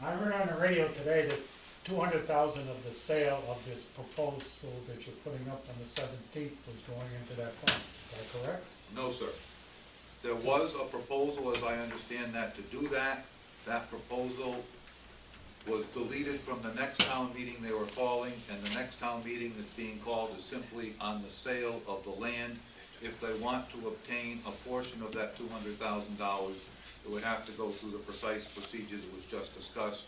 I heard on the radio today that 200,000 of the sale of this proposal that you're putting up on the 17th was going into that fund. Is that correct? No, sir. There was a proposal, as I understand that, to do that. That proposal was deleted from the next town meeting they were calling, and the next town meeting that's being called is simply on the sale of the land. If they want to obtain a portion of that $200,000, it would have to go through the precise procedures that was just discussed,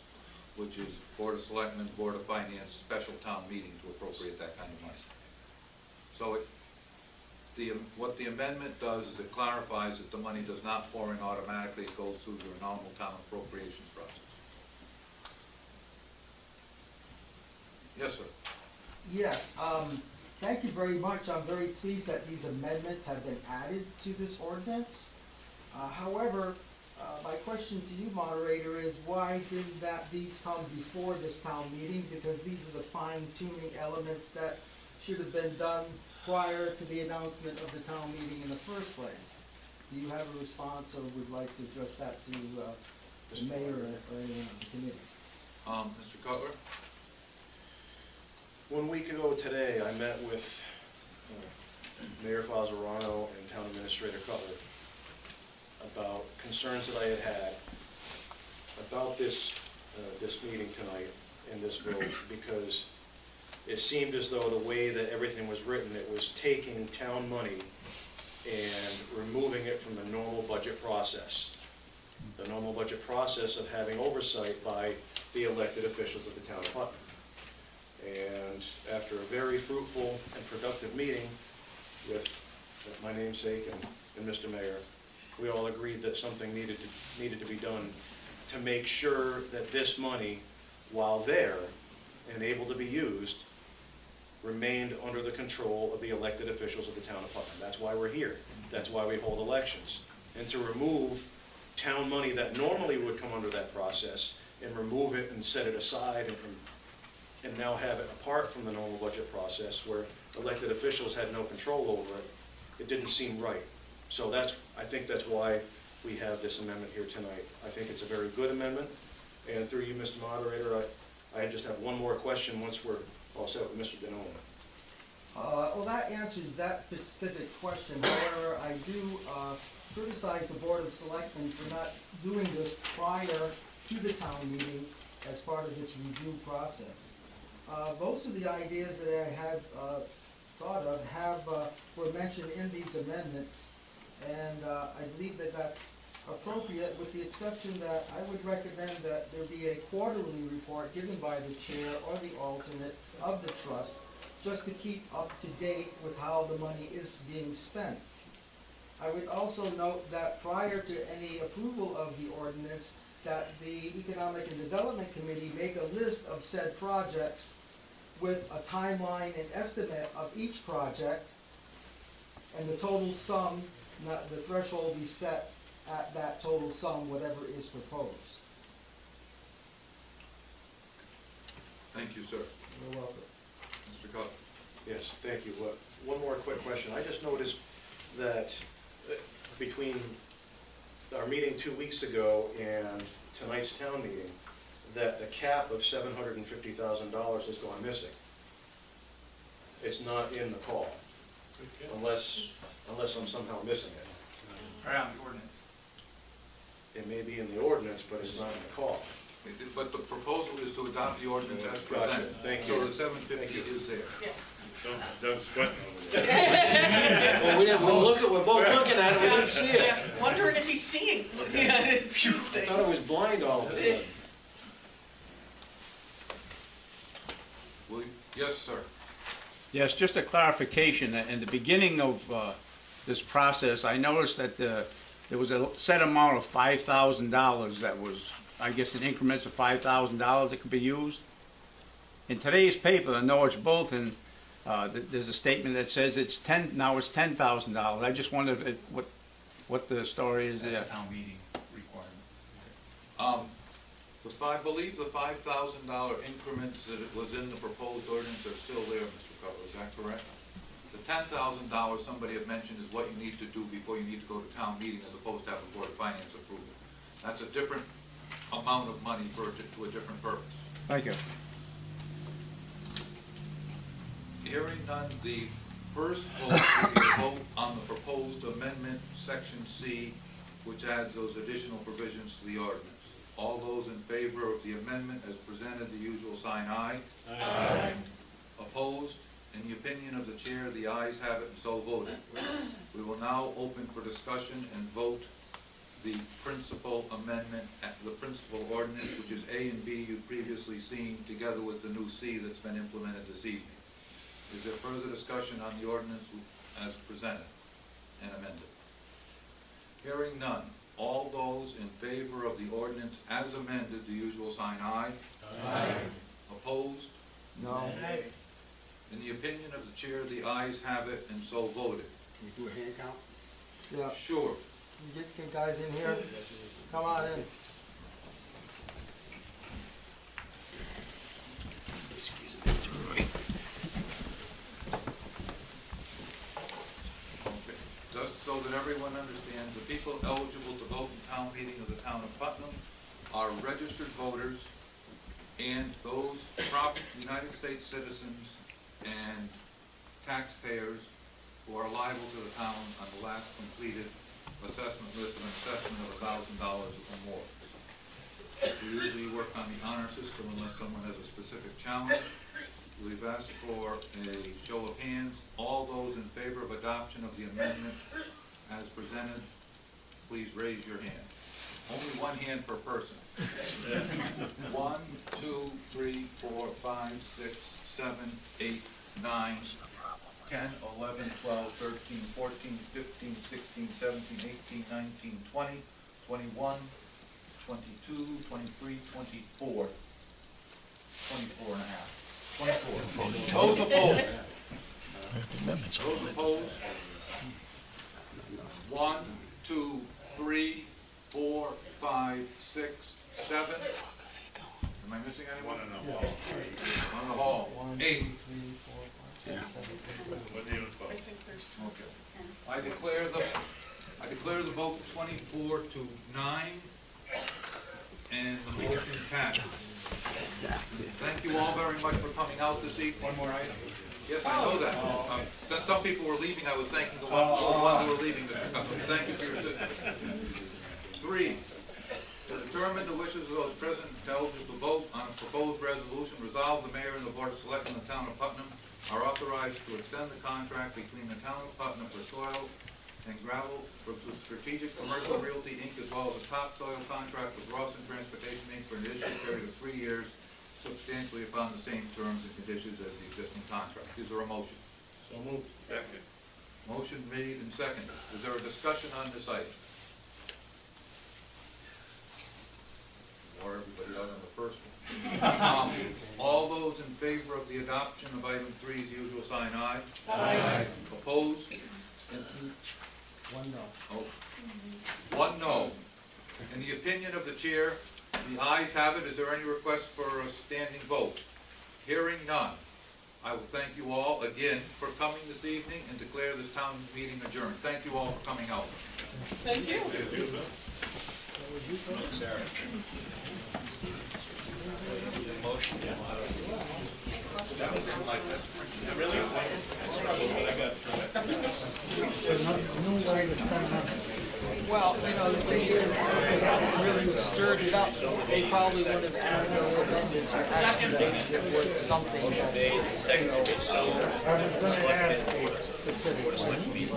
which is Board of Selectmen, Board of Finance, special town meeting to appropriate that kind of money. So what the amendment does is it clarifies that the money does not pour in automatically, it goes through your normal town appropriations process. Yes, sir. Yes, thank you very much. I'm very pleased that these amendments have been added to this ordinance. However, my question to you, moderator, is why didn't these come before this town meeting? Because these are the fine-tuning elements that should have been done prior to the announcement of the town meeting in the first place. Do you have a response, or would like to address that to the mayor or anyone on the committee? Mr. Cutler? 1 week ago today, I met with Mayor Fazzarano and Town Administrator Cutler about concerns that I had about this meeting tonight and this vote, because it seemed as though the way that everything was written, it was taking town money and removing it from the normal budget process. The normal budget process of having oversight by the elected officials of the town of Putnam. And after a very fruitful and productive meeting with my namesake and Mr. Mayor, we all agreed that something needed to be done to make sure that this money, while there and able to be used, remained under the control of the elected officials of the town of Putnam. That's why we're here. That's why we hold elections. And to remove town money that normally would come under that process and remove it and set it aside and now have it apart from the normal budget process where elected officials had no control over it, it didn't seem right. So I think that's why we have this amendment here tonight. I think it's a very good amendment, and through you, Mr. Moderator, I just have one more question once we're all set with Mr. Denona. Well, that answers that specific question. However, I do criticize the Board of Selectmen for not doing this prior to the town meeting as part of its review process. Most of the ideas that I had thought of were mentioned in these amendments, and I believe that that's appropriate, with the exception that I would recommend that there be a quarterly report given by the chair or the alternate of the trust, just to keep up to date with how the money is being spent. I would also note that prior to any approval of the ordinance, that the Economic and Development Committee make a list of said projects with a timeline and estimate of each project, and the total sum, the threshold be set at that total sum, whatever is proposed. Thank you, sir. You're welcome. Mr. Cutler. Yes, thank you. One more quick question. I just noticed that between our meeting 2 weeks ago and tonight's town meeting, that the cap of $750,000 has gone missing. It's not in the call, unless I'm somehow missing it. Around the ordinance. It may be in the ordinance, but it's not in the call. But the proposal is to adopt the ordinance as Gotcha. presented. Thank So you. the 750 is there. Doug's sweating over there. We're both looking at it, we didn't see it. Yeah, wondering if he's seeing I thought it was blind all of a sudden. Yes, sir. Yes, just a clarification. In the beginning of this process, I noticed that there was a set amount of $5,000 that was, I guess, in increments of $5,000 that could be used. In today's paper, the Norwich Bulletin, there's a statement that says now it's $10,000. I just wondered what the story is there. That's a town meeting requirement. I believe the $5,000 increments that it was in the proposed ordinance are still there, Mr. Cutler, is that correct? The $10,000 somebody had mentioned is what you need to do before you need to go to town meeting as opposed to have a Board of Finance approval. That's a different amount of money to a different purpose. Thank you. Hearing none, the first vote will be a vote on the proposed amendment, Section C, which adds those additional provisions to the ordinance. All those in favor of the amendment as presented, the usual sign aye. Aye. Opposed? In the opinion of the chair, the ayes have it and so voted. We will now open for discussion and vote the principal amendment, the principal ordinance, which is A and B you've previously seen, together with the new C that's been implemented this evening. Is there further discussion on the ordinance as presented and amended? Hearing none. All those in favor of the ordinance as amended, the usual sign aye. Aye. Opposed? No. In the opinion of the chair, the ayes have it and so voted. Can we do a hand count? Yeah. Sure. You get guys in here. Come on in. Okay. Just so that everyone understands, the people eligible to vote in town meeting of the town of Putnam are registered voters and those United States citizens and taxpayers who are liable to the town on the last completed assessment list of an assessment of $1,000 or more. We usually work on the honor system unless someone has a specific challenge. We've asked for a show of hands. All those in favor of adoption of the amendment as presented, please raise your hand. Only one hand per person. 1, 2, 3, 4, 5, 6, 7, 8, 9, 10, 11, 12, 13, 14, 15, 16, 17, 18, 19, 20, 21, 22, 23, 24, 24 and a half. 24. Those opposed? Those opposed? 1, 2, 3, 4, 5, 6, 7, Am I missing anyone? One in the hall. One in the hall. 8. 3, 4, 5, 6, 7, 8. What do you vote? I think there's Okay. I declare the vote 24 to 9, and the motion passes. Thank you all very much for coming out this evening. One more item. Yes, I know that. Since some people were leaving, I was thanking the ones who were leaving, Mr. Cutler. Thank you for your assistance. 3, to determine the wishes of those present and eligible to vote on a proposed resolution, resolve the mayor and the board of selectmen of the town of Putnam are authorized to extend the contract between the town of Putnam for soil and gravel for strategic commercial realty Inc. as well as a topsoil contract with Rawson Transportation Inc. for an additional period of 3 years, substantially upon the same terms and conditions as the existing contract. Is there a motion? So moved. Second. Motion made and seconded. Is there a discussion on this item? Or everybody out on the first one. All those in favor of the adoption of item 3 as usual, sign aye. Aye. Opposed? One no. Oh. 1 no. In the opinion of the chair, the ayes have it. Is there any request for a standing vote? Hearing none. I will thank you all again for coming this evening and declare this town meeting adjourned. Thank you all for coming out. Thank you. Sarah. Motion. That was in like this. Really? I struggled, but I got through it. There's no new way to spend money. Well, you know, the thing is, if they hadn't really stirred it up, they probably would have added those amendments or actually makes it worth something that's, Made and seconded, so I was gonna ask a specific Board of Selectmen question. meeting.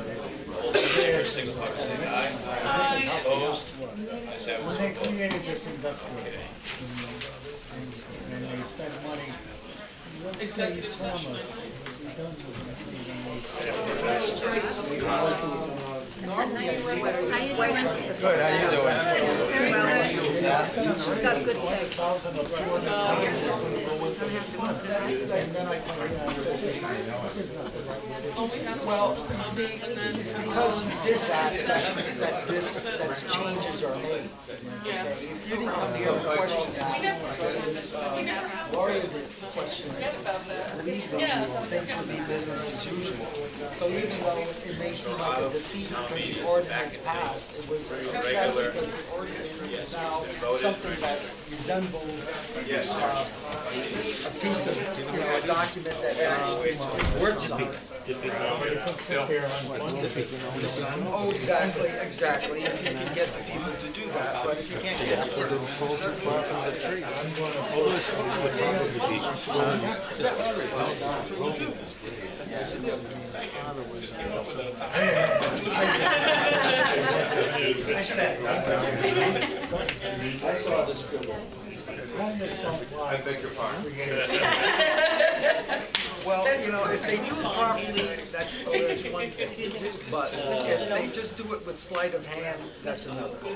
All in favor, signify by saying aye. Opposed? Ayes have it, When so they voted. created this industrial and they spent money, what they Executive promised session. would be done with it. Good, how you doing? Very well. She's got a good take. And then I come in and I say, this is not the right way. Oh, we have. well, you see, it's because you did that that changes are made. Yeah. Okay, if you didn't come here and question that, Gloria did question that, legally, things would be business as usual. So even though it may seem like a defeat because the ordinance passed, it was a success because the ordinance is now something that resembles a piece of, a document that actually is worth something. Oh, exactly. If you can get the people to do that, but if you can't get the people to certainly from the tree. I saw this scribble. I beg your pardon. Well, if they do it properly, that's one thing. But if they just do it with sleight of hand, that's another. When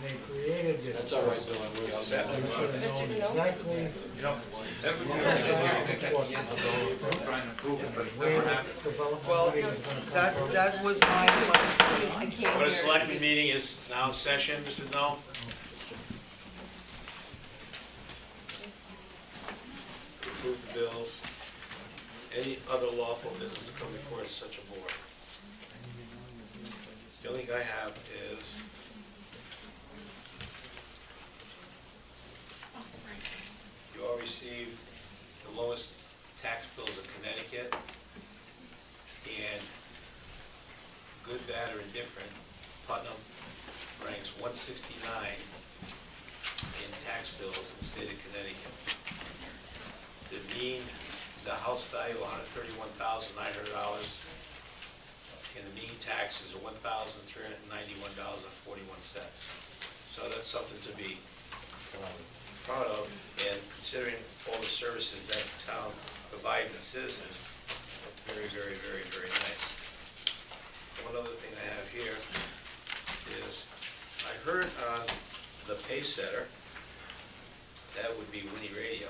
they created this. That's all right, Bill, I'm with you. They should have known exactly. Everyone in here thinking we're trying to prove it, but it never happened. Well, that was my Board of Selectmen meeting is now in session, Mr. Donnell. Approve the bills. Any other lawful business to come before such a board? The only thing I have is you all received the lowest tax bills of Connecticut, and good, bad, or indifferent, Putnam ranks 169 in tax bills in the state of Connecticut. The house value $131,900, and the mean taxes are $1,391.41. So that's something to be proud of, and considering all the services that the town provides its citizens, that's very, very, very, very nice. One other thing I have here is, I heard on the Paysetter, that would be Winnie Radio,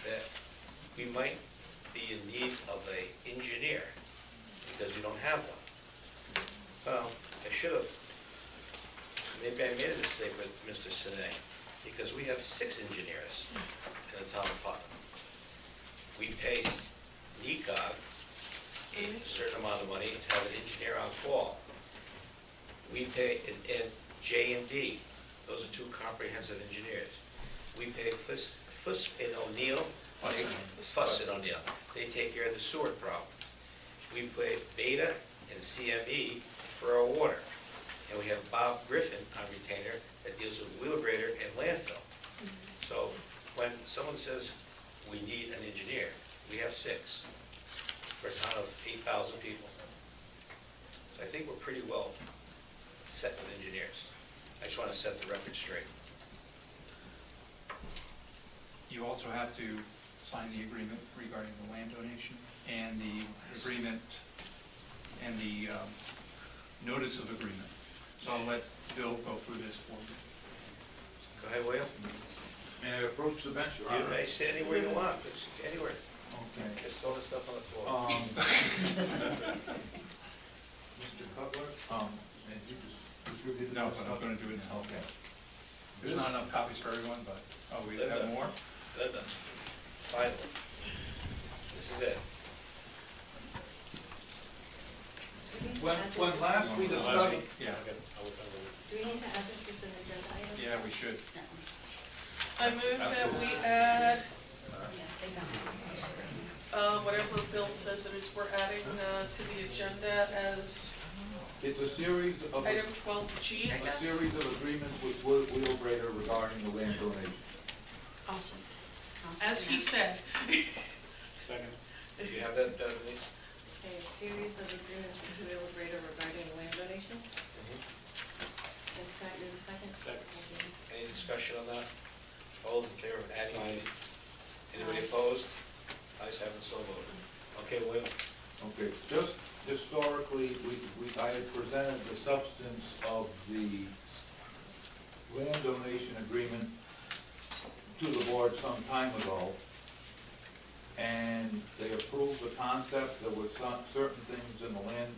that we might be in need of an engineer, because we don't have one. Well, I should have, maybe I made a mistake with Mr. Sinay. because we have 6 engineers in the town of Putnam. We pay NECOG a certain amount of money to have an engineer on call. We pay, and J&D, those are 2 comprehensive engineers. We pay Fuss and O'Neill, Fuss and O'Neill. They take care of the sewer problem. We pay Beta and CME for our water. And we have Bob Griffin on retainer that deals with wheelgrader and landfill. So when someone says we need an engineer, we have 6 for a town of 8,000 people. So I think we're pretty well set with engineers. I just want to set the record straight. You also have to sign the agreement regarding the land donation and the agreement and the notice of agreement. So I'll let Bill go through this for you. Go ahead, William. May I approach the bench, Your You Honor? may sit anywhere you want, just anywhere. Okay. Just throw the stuff on the floor. Mr. Cutler, and you just distributed No, this but I'm stuff? going to do it now. Okay. There's not enough copies for everyone, but, oh, we have Linda. more? Linda, finally. This is it. When last we discussed, Yeah, Do we need to add this as an agenda item? yeah, we should. I move that we add, whatever Bill says it is, we're adding to the agenda as it's a series of, item 12G, I a guess. series of agreements with Wheelbrader regarding the land donation. Awesome. As he said. Second. Do you have that, Denise? Okay, a series of agreements with Wheelgrader regarding land donation. And Scott, you're the second? Second. Okay. Any discussion on that? All those in favor of adding? Anybody opposed? Ayes have it, so voted. Okay, William. Okay, just historically, I had presented the substance of the land donation agreement to the board some time ago, and they approved the concept. There were some certain things in the land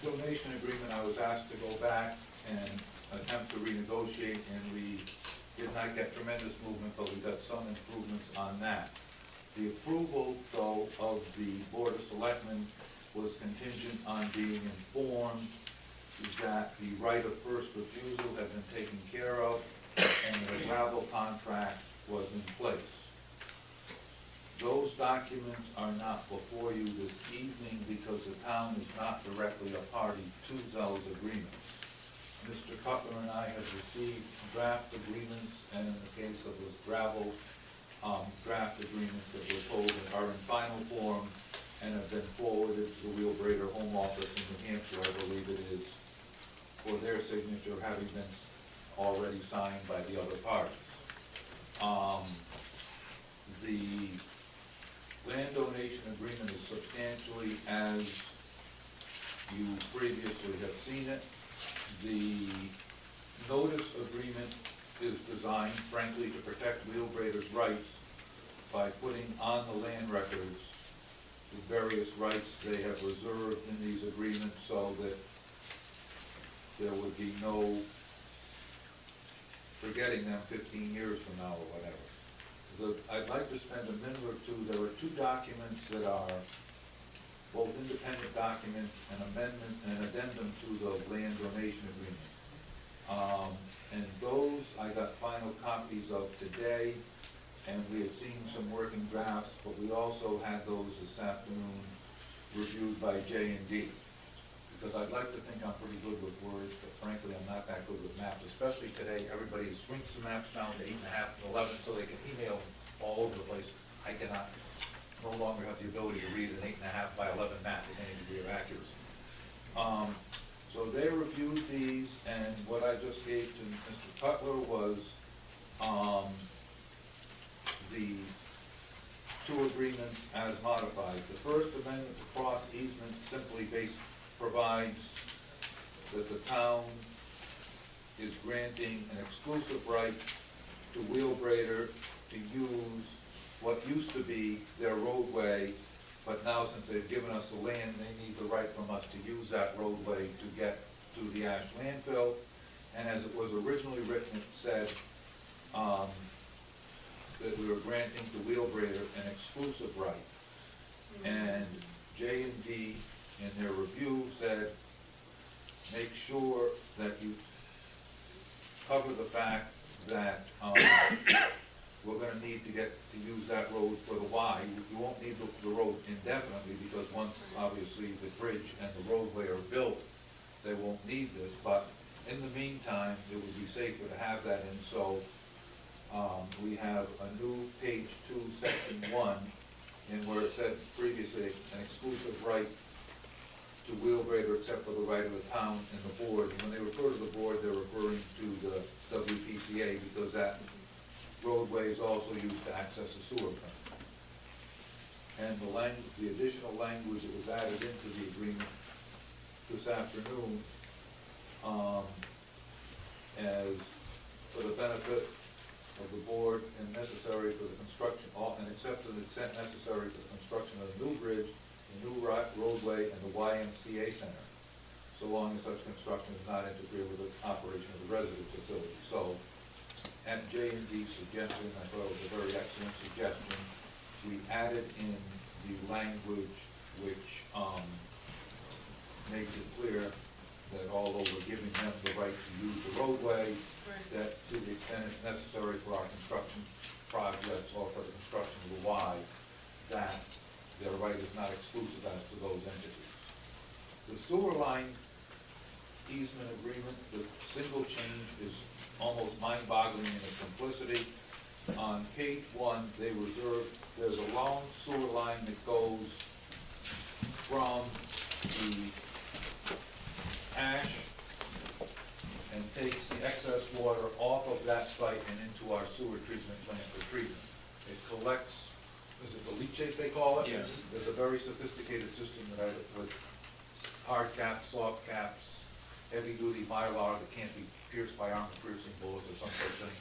donation agreement I was asked to go back and attempt to renegotiate, and we did not get tremendous movement, but we got some improvements on that. The approval, though, of the Board of Selectmen was contingent on being informed that the right of first refusal had been taken care of and the gravel contract was in place. Those documents are not before you this evening because the town is not directly a party to those agreements. Mr. Cutler and I have received draft agreements, and in the case of this gravel draft agreements that we're told are in final form and have been forwarded to the Wheelbrader Home Office in New Hampshire, I believe it is, for their signature, having been already signed by the other parties. The land donation agreement is substantially as you previously have seen it. The notice agreement is designed, frankly, to protect Wheelbrader's rights by putting on the land records the various rights they have reserved in these agreements so that there would be no forgetting them 15 years from now or whatever. I'd like to spend a minute or two. There are 2 documents that are both independent documents, an amendment and an addendum to the land donation agreement. And those I got final copies of today, and we had seen some working drafts, but we also had those this afternoon reviewed by J&D. Because I'd like to think I'm pretty good with words, but frankly I'm not that good with maps, especially today. Everybody shrinks the maps down to 8.5 and 11 so they can email all over the place. I cannot, no longer have the ability to read an 8.5 by 11 map with any degree of accuracy. So they reviewed these, and what I just gave to Mr. Cutler was the 2 agreements as modified. The first amendment to cross easement simply provides that the town is granting an exclusive right to Wheelbrader to use what used to be their roadway, but now since they've given us the land, they need the right from us to use that roadway to get to the ash landfill. And as it was originally written, it said that we were granting to Wheelbrader an exclusive right. And J&D in their review said, make sure that you cover the fact that we're going to need to get to use that road for the Y. You won't need the road indefinitely, because once obviously the bridge and the roadway are built, they won't need this. But in the meantime, it would be safer to have that in. So we have a new page 2, section 1, in where it said previously an exclusive right to Wheelbrader except for the right of the town and the board. And when they refer to the board, they're referring to the WPCA, because that roadway is also used to access the sewer plant. And the additional language that was added into the agreement this afternoon, as for the benefit of the board and necessary for the construction, and except to the extent necessary for the construction of the new bridge, the new roadway, and the YMCA center, so long as such construction does not interfere with the operation of the resident facility. So, at J&D's suggestion, I thought it was a very excellent suggestion. We added in the language which makes it clear that although we're giving them the right to use the roadway, that to the extent it's necessary for our construction projects or for the construction of the Y, that their right is not exclusive as to those entities. The sewer line easement agreement, the single change is almost mind-boggling in its simplicity. On page 1, they reserve, there's a long sewer line that goes from the ash and takes the excess water off of that site and into our sewer treatment plant for treatment. It collects, is it the leachate they call it? Yes. There's a very sophisticated system that with hard caps, soft caps, heavy-duty Mylar that can't be pierced by armor-piercing bullets or some such thing.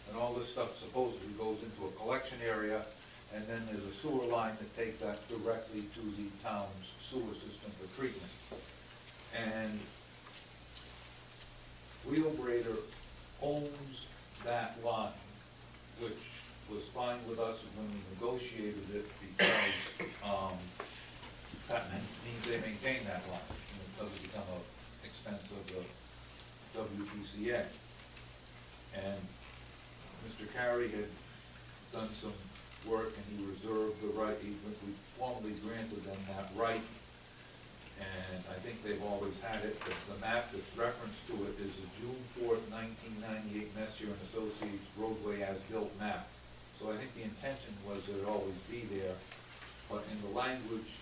And all this stuff supposedly goes into a collection area, and then there's a sewer line that takes that directly to the town's sewer system for treatment. And Wheelbrader owns that line, which was fine with us when we negotiated it, because that means they maintain that line, and it doesn't become an expense of the WPCA. And Mr. Carey had done some work, and he reserved the right, we formally granted them that right, and I think they've always had it. But the map that's referenced to it is a June 4th, 1998 Messier and Associates roadway as-built map. So I think the intention was that it always be there, but in the language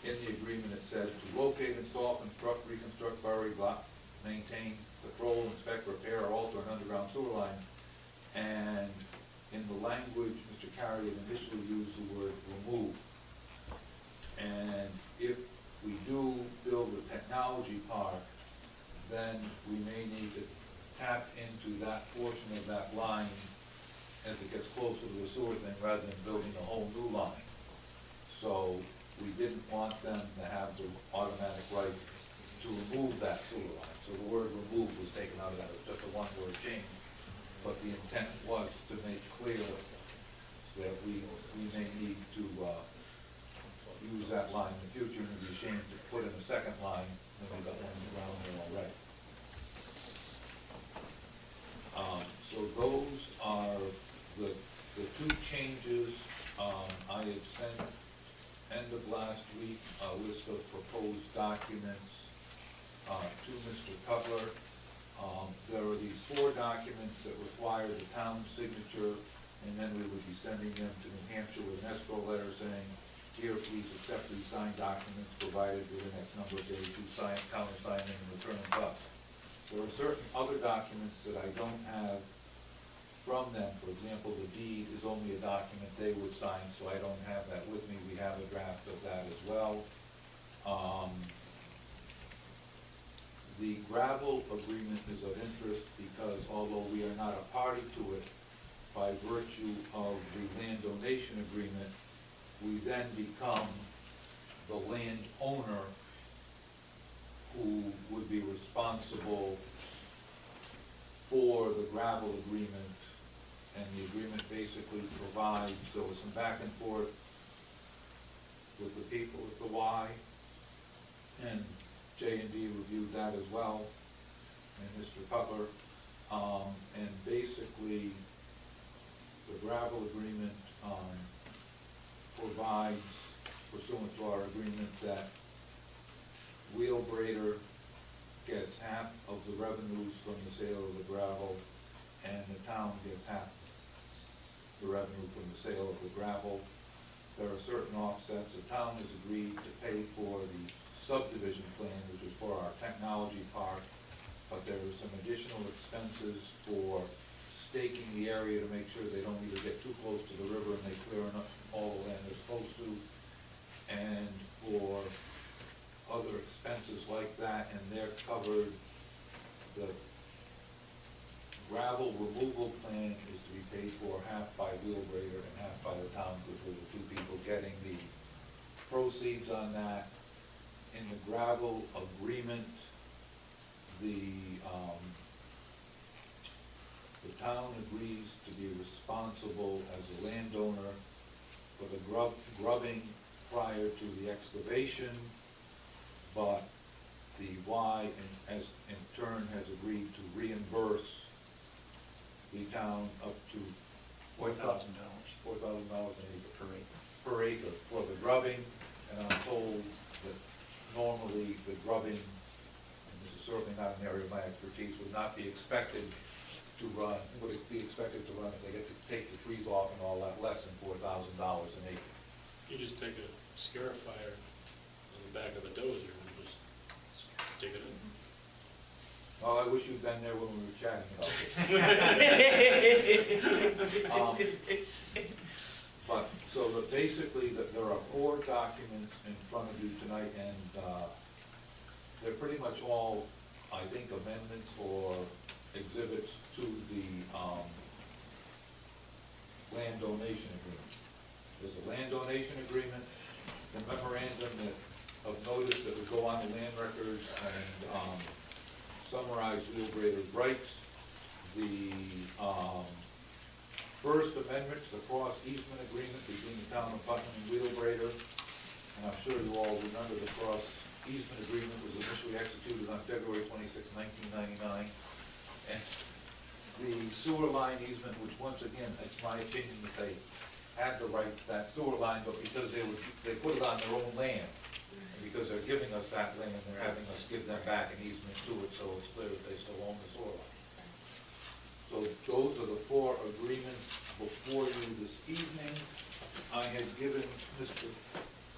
in the agreement it said to locate, install, construct, reconstruct, bury, block, maintain, patrol, inspect, repair, or alter an underground sewer line. And in the language, Mr. Carey had initially used the word remove. And if we do build a technology park, then we may need to tap into that portion of that line as it gets closer to the sewer thing, rather than building a whole new line. So we didn't want them to have the automatic right to remove that sewer line. So the word remove was taken out of that. It was just a one-word change. But the intent was to make clear that we may need to use that line in the future, and we'd be ashamed to put in a second line when we've got one around there already. So those are the two changes. I had sent, end of last week, a list of proposed documents to Mr. Cutler. There are these 4 documents that require the town's signature, and then we would be sending them to New Hampshire with an escrow letter saying, here, please accept these signed documents provided within X number of days to countersign them and return them to us. There are certain other documents that I don't have from them. For example, the deed is only a document they would sign, so I don't have that with me. We have a draft of that as well. The gravel agreement is of interest because although we are not a party to it, by virtue of the land donation agreement, we then become the landowner who would be responsible for the gravel agreement, and the agreement basically provides, there was some back and forth with the people at the Y, and J&D reviewed that as well, and Mr. Cutler, and basically, the gravel agreement provides, pursuant to our agreement, that Wheelbrader gets half of the revenues from the sale of the gravel, and the town gets half the revenue from the sale of the gravel. There are certain offsets. The town has agreed to pay for the subdivision plan, which is for our technology park, but there are some additional expenses for staking the area to make sure they don't either get too close to the river and they clear enough all the land they're supposed to, and for other expenses like that, and they're covered. The gravel removal plan is to be paid for half by Wheelbrader and half by the town, because we're the two people getting the proceeds on that. In the gravel agreement, the town agrees to be responsible as a landowner for the grubbing prior to the excavation, but the Y in turn has agreed to reimburse the town up to $4,000. $4,000 per acre for the grubbing, and I'm told that normally the grubbing, and this is certainly not an area of my expertise, would not be expected to run, would it be expected to run if they get to take the trees off and all that, less than $4,000 an acre. You just take a scarifier on the back of a dozer and just stick it in. Well, I wish you'd been there when we were chatting about it. But, so that basically, that there are 4 documents in front of you tonight, and they're pretty much all, I think, amendments or exhibits to the land donation agreement. There's a land donation agreement, the memorandum of notice that would go on the land records and summarize Wheelbrader's rights, the First Amendment to the cross easement agreement between the town of Putnam and Wheelbrader, and I'm sure you all remember the cross easement agreement was initially executed on February 26, 1999, and the sewer line easement, which once again, it's my opinion that they had the right to that sewer line, but because they put it on their own land, and because they're giving us that land, they're having us give them back an easement to it, so it's clear that they still own the sewer line. So those are the 4 agreements before you this evening. I had given Mr.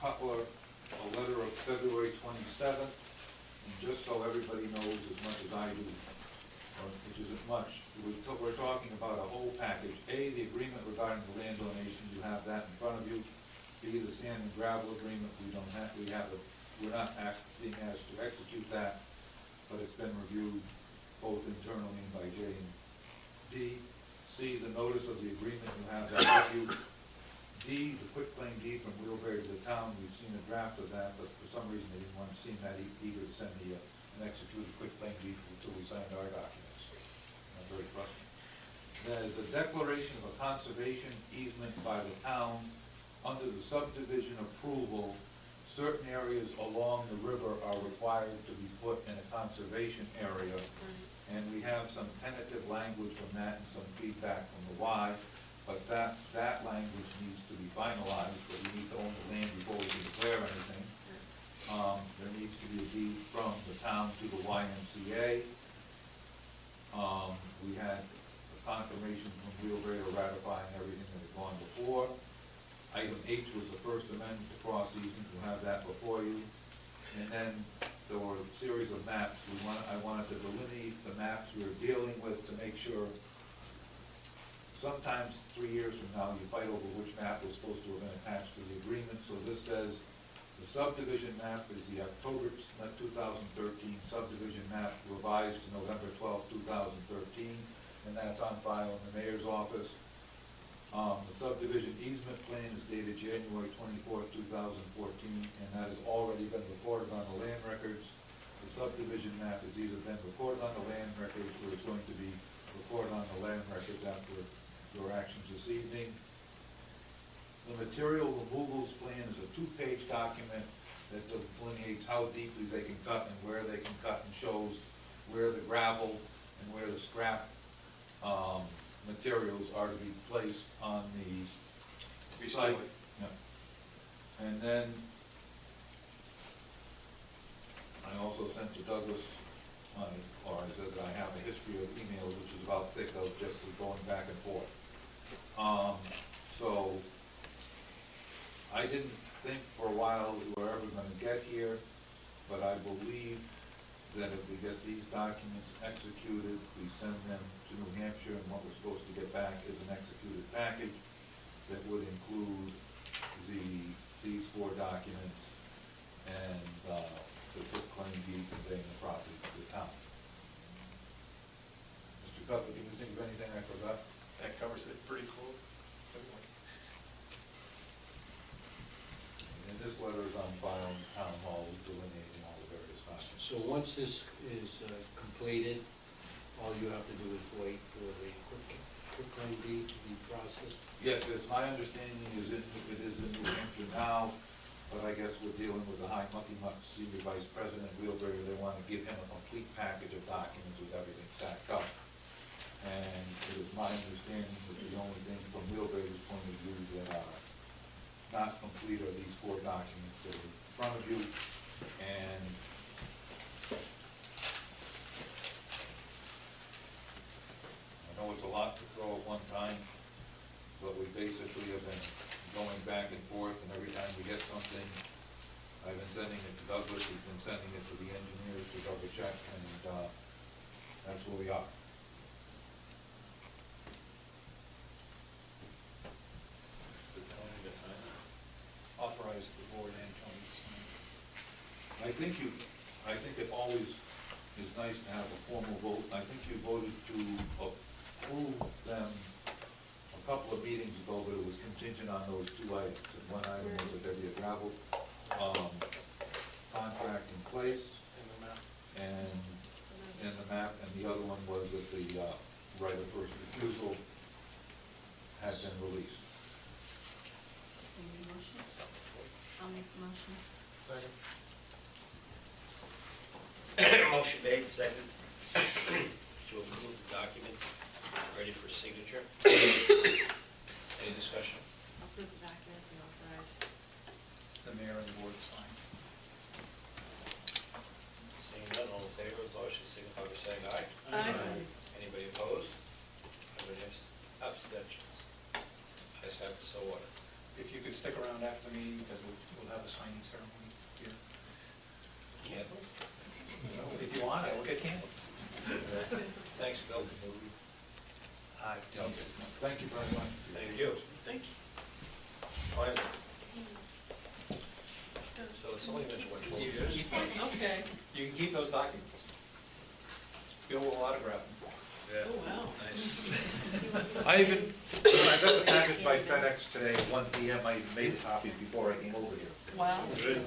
Cutler a letter of February 27th, and just so everybody knows as much as I do, which isn't much, we're talking about a whole package. A, the agreement regarding the land donation, you have that in front of you. B, the sand and gravel agreement, we're not being asked to execute that, but it's been reviewed both internally and by J and D. C, the notice of the agreement, you have that with you. D, the quitclaim deed from Wheelbrader to the town, we've seen a draft of that, but for some reason they didn't want to seem that eager to send me an executed quitclaim deed until we signed our documents. I'm very frustrated. There's a declaration of a conservation easement by the town. Under the subdivision approval, certain areas along the river are required to be put in a conservation area. And we have some tentative language from that and some feedback from the Y, but that language needs to be finalized, but we need to own the land before we can declare anything. There needs to be a deed from the town to the YMCA. We had a confirmation from Wheelbrader ratifying everything that had gone before. Item H was the First Amendment to cross easement. You have that before you. And then there were a series of maps. I wanted to delineate the maps we were dealing with to make sure. Sometimes 3 years from now, you fight over which map was supposed to have been attached to the agreement. So this says the subdivision map is the October 2013 subdivision map revised to November 12, 2013, and that's on file in the mayor's office. The subdivision easement plan is dated January 24, 2014, and that has already been recorded on the land records. The subdivision map has either been recorded on the land records or is going to be report on the land records after your actions this evening. The material removals plan is a two-page document that delineates how deeply they can cut and where they can cut, and shows where the gravel and where the scrap materials are to be placed on the site. Yeah. And then I also sent to Douglas, or I said that I have a history of emails, which is about thick, of just going back and forth. So I didn't think for a while we were ever going to get here, but I believe that if we get these documents executed, we send them to New Hampshire, and what we're supposed to get back is an executed package that would include these four documents and the quitclaim deed conveying the property to the town. Mr. Cutler, do you think of anything I forgot? That covers it pretty cool. And this letter is on file in Town Hall, delineating all the various documents. So once this is completed, all you have to do is wait for the quitclaim deed to be processed? Yes, it's my understanding it is in New Hampshire now, but I guess we're dealing with the High Mucky Muck Senior Vice President Wheelbarrow. They want to give him a complete package of documents with everything stacked up. And it is my understanding that the only thing from Wheelbarrow's point of view that are not complete are these four documents that are in front of you. And I know it's a lot to throw at one time, but we basically have been going back and forth, and every time we get something, I've been sending it to Douglas, he's been sending it to the engineers to double check, and that's where we are. Authorize the board and Tony to sign. I think it always is nice to have a formal vote. I think you voted to approve them a couple of meetings ago, but it was contingent on those two items. And one item was that there be a gravel contract in place. And the map, and the other one was that the right of first refusal had been released. Any motion? I'll make the motion. Motion made, second, to approve the documents ready for signature. Any discussion? Approve the documents and authorize. The mayor and the board to sign. Seeing none, all in favor of the motion, signify by saying aye. Aye. Anybody opposed? Anybody abstentions? Ayes have it, so ordered. If you could stick around after the meeting, because we'll have a signing ceremony here. Candles? If you want, I will get candles. Thanks, Bill. Thank you very much. Thank you. Thank you. Finally. So it's only been, what, 12 years? Okay. You can keep those documents. Bill will autograph them. Yeah. Oh, wow. Nice. I got the package by FedEx today at 1 p.m. I even made copies before I came over here. Wow. Good.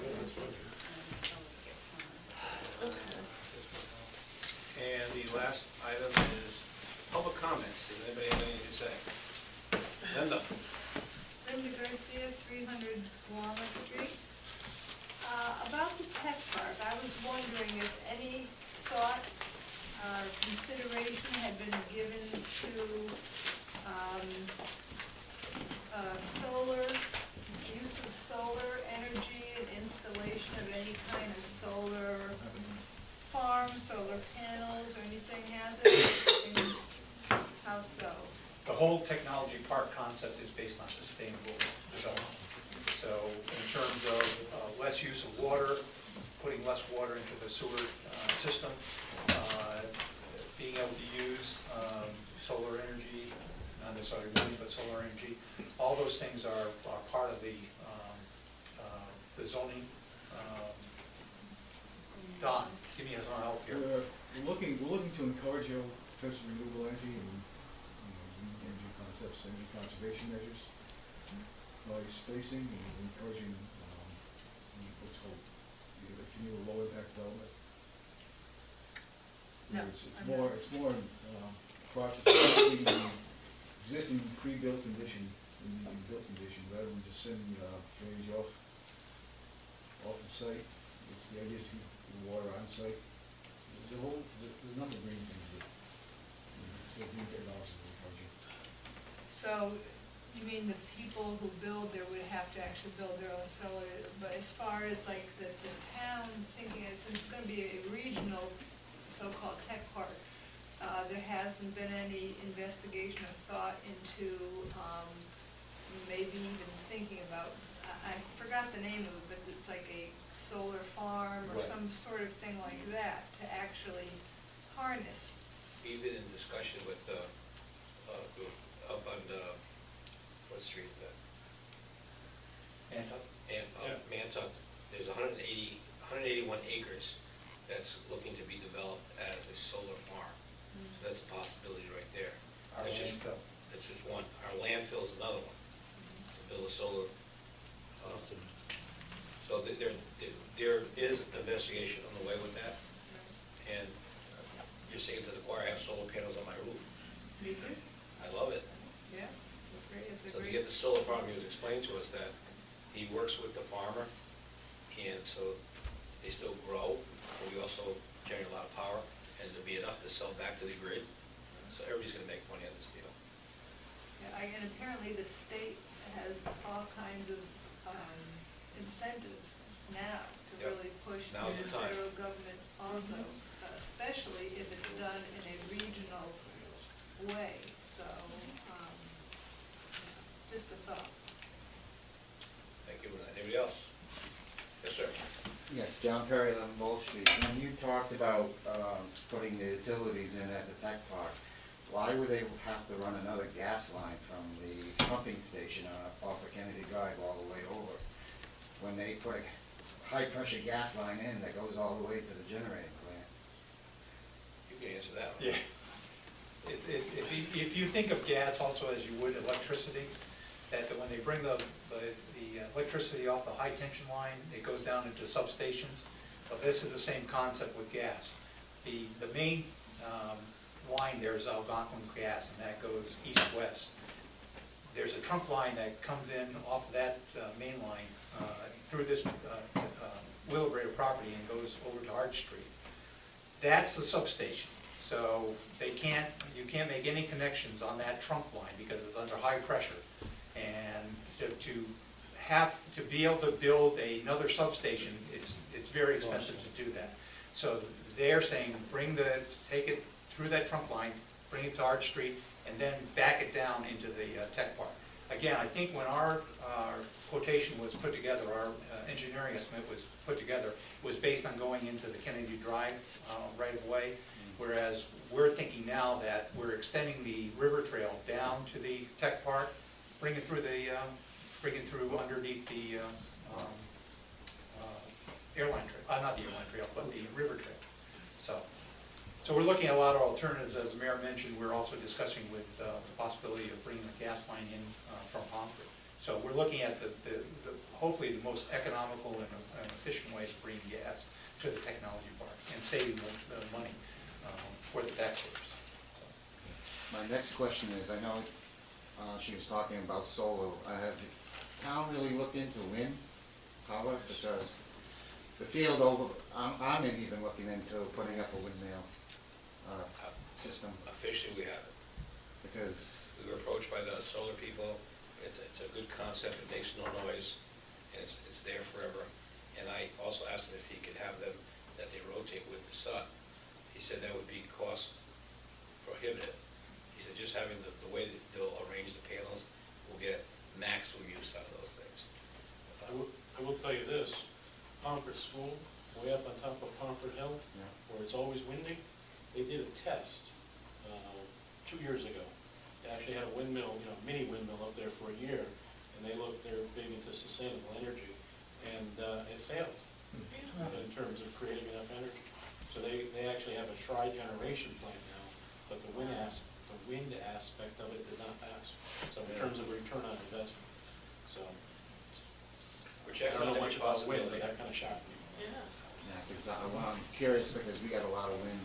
Okay. And the last item is public comments. Does anybody have anything to say? Linda? Linda Garcia, 300 Walnut Street. About the pet park, I was wondering if any thought or consideration had been given to solar, use of solar energy and installation of any kind of solar farm, solar panels, or anything, has it? And how so? The whole technology park concept is based on sustainable development. So in terms of less use of water, putting less water into the sewer system, being able to use solar energy, not necessarily wind, but solar energy, all those things are part of the zoning. Don, give me some help here. We're looking to encourage types of renewable energy and energy concepts, energy conservation measures, by spacing and encouraging what's called communal low impact development. No, It's more project in the existing pre-built condition, in the built condition, rather than just sending drainage off the site. It's the idea is to keep the water on site. There's a number of green things that, so green technology in the project. So, you mean the people who build there would have to actually build their own solar, but as far as like the town thinking, since it's gonna be a regional so-called tech park, there hasn't been any investigation or thought into, maybe even thinking about, I forgot the name of it, but it's like a solar farm or Right. some sort of thing like that to actually harness. We've been in discussion with, group up on, what street is that? Nantucket? Mantucket. There's 181 acres that's looking to be developed as a solar farm. So that's a possibility right there. Our That's just- landfill. That's just one. Our landfill is another one, to build a solar. So there is investigation on the way with that. And you're saying to the choir, I have solar panels on my roof. Me too. I love it. Yeah, it's great, it's a So to great. get the solar farm, he was explaining to us that he works with the farmer, and so they still grow, but we also generate a lot of power, and it'll be enough to sell back to the grid. So everybody's gonna make money on this deal. Yeah, and apparently the state has all kinds of incentives now to Yep. really push Now's the the time. federal government also, especially if it's done in a regional way. So, just a thought. Thank you. Anybody else? Yes, sir. Yes, John Perry, on Mole Street. When you talked about putting the utilities in at the tech park, why would they have to run another gas line from the pumping station off of Kennedy Drive all the way over? When they put a high-pressure gas line in that goes all the way to the generating plant? You can answer that one. Yeah. If you think of gas also as you would electricity, that when they bring the electricity off the high tension line, it goes down into substations. Well, this is the same concept with gas. The main line there is Algonquin gas, and that goes east-west. There's a trunk line that comes in off of that main line through this Wheelabrator property and goes over to Arch Street. That's the substation. So you can't make any connections on that trunk line because it's under high pressure. And to be able to build another substation, it's very expensive to do that. So they're saying take it through that trunk line, bring it to Arch Street, and then back it down into the tech park. Again, I think when our quotation was put together, our engineering estimate was put together, it was based on going into the Kennedy Drive right of way, whereas we're thinking now that we're extending the river trail down to the tech park, bring it through underneath the airline trail, not the airline trail, but the river trail. So we're looking at a lot of alternatives. As the mayor mentioned, we're also discussing with the possibility of bringing the gas line in from Pomfret. So we're looking at hopefully the most economical and efficient way to bring gas to the technology park and saving the money for the taxpayers. My next question is, I know she was talking about solar. Have the town really looked into wind power? Because the field over, I'm even looking into putting up a windmill system. Officially, we haven't. Because we were approached by the solar people. It's a good concept. It makes no noise, and it's there forever. And I also asked him if he could have them that they rotate with the sun. He said that would be cost prohibitive. He said just having the way that they'll arrange the panels, will get maximum use out of those things. I will tell you this, Pomfret School, way up on top of Pomfret Hill, where it's always windy, they did a test 2 years ago. They actually had a windmill, mini windmill up there for a year, and they're big into sustainable energy, and it failed in terms of creating enough energy. So they actually have a tri-generation plant now, but the wind aspect of it did not pass. So in terms of return on investment. So we're checking I don't on know much every about wind, possibility. but that kind of shocked me. Yeah. because I'm curious because we got a lot of wind,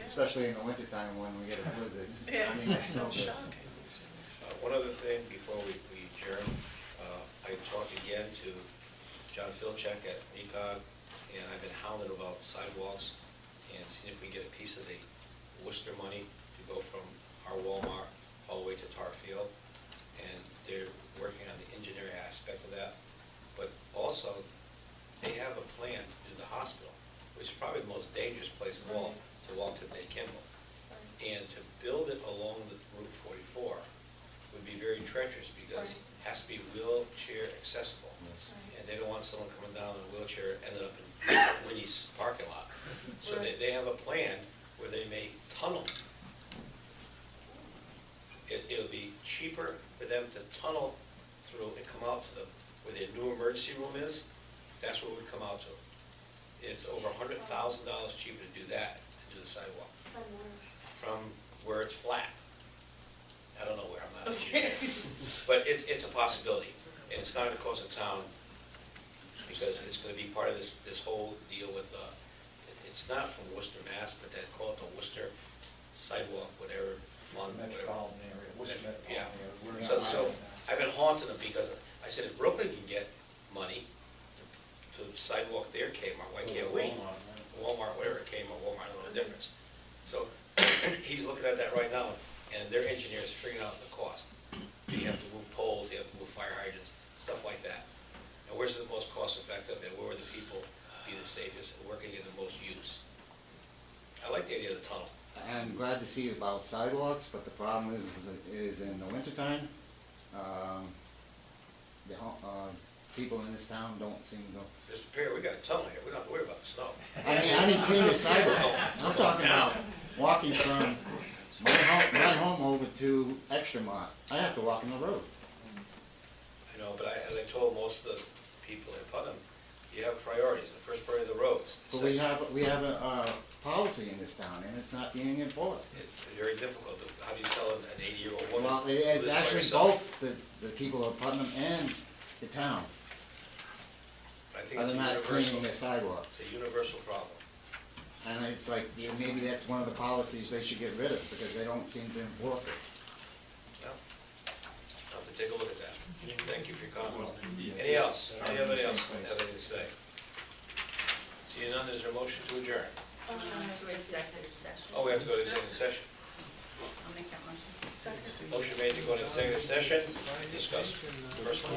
especially in the wintertime when we get a blizzard. I mean, it's no good. One other thing before we adjourn, I talked again to John Filchek at NECOG, and I've been hounding about sidewalks and seeing if we can get a piece of the Worcester money to go from our Walmart all the way to Tar Field. And they're working on the engineering aspect of that. But also, they have a plan to do the hospital, which is probably the most dangerous place of all to walk to Day Kimball. And to build it along the Route 44 would be very treacherous because it has to be wheelchair accessible. And they don't want someone coming down in a wheelchair ended up in Winnie's parking lot. So they have a plan where they may tunnel. It'll be cheaper for them to tunnel through and come out to where their new emergency room is. That's what it would come out to. It's over $100,000 cheaper to do that than do the sidewalk. From where it's flat. I don't know where, I'm not an engineer. But it's a possibility. And it's not going to cost the town because it's going to be part of this whole deal with, it's not from Worcester, Mass, but they call it the Worcester Sidewalk, whatever. Metropolitan area, Worcester Yeah. metropolitan area. So I've been haunting them because I said, if Brooklyn can get money to sidewalk their Kmart, why can't we? Walmart, whatever, Kmart, Walmart, I don't know the difference. So he's looking at that right now, and their engineers figuring out the cost. You have to move poles, you have to move fire hydrants, stuff like that. And where's the most cost effective, and where would the people be the safest and working in the most use? I like the idea of the tunnel. I'm glad to see about sidewalks, but the problem is in the wintertime, people in this town don't seem to. Mr. Perry, we got a tunnel here, we don't have to worry about the snow. I mean, I didn't clean the sidewalk. I'm talking about walking from my home over to Extramont. I have to walk on the road. I know, but as I told most of the people in Putnam, you have priorities. The first priority are the roads. But we have a policy in this town, and it's not being enforced. It's very difficult. How do you tell an 80-year-old woman? Well, who it's lives by actually herself? both the people of Putnam and the town I think are it's a not universal. cleaning their sidewalks. It's a universal problem. And it's like, maybe that's one of the policies they should get rid of, because they don't seem to enforce it. Well, I'll have to take a look at that. Thank you for your comment. Any else? Anybody else have anything to say? Seeing none, is there a motion to adjourn? To executive session. Oh, we have to go to executive session. I'll make that motion. Motion made to go into executive session, discuss personal.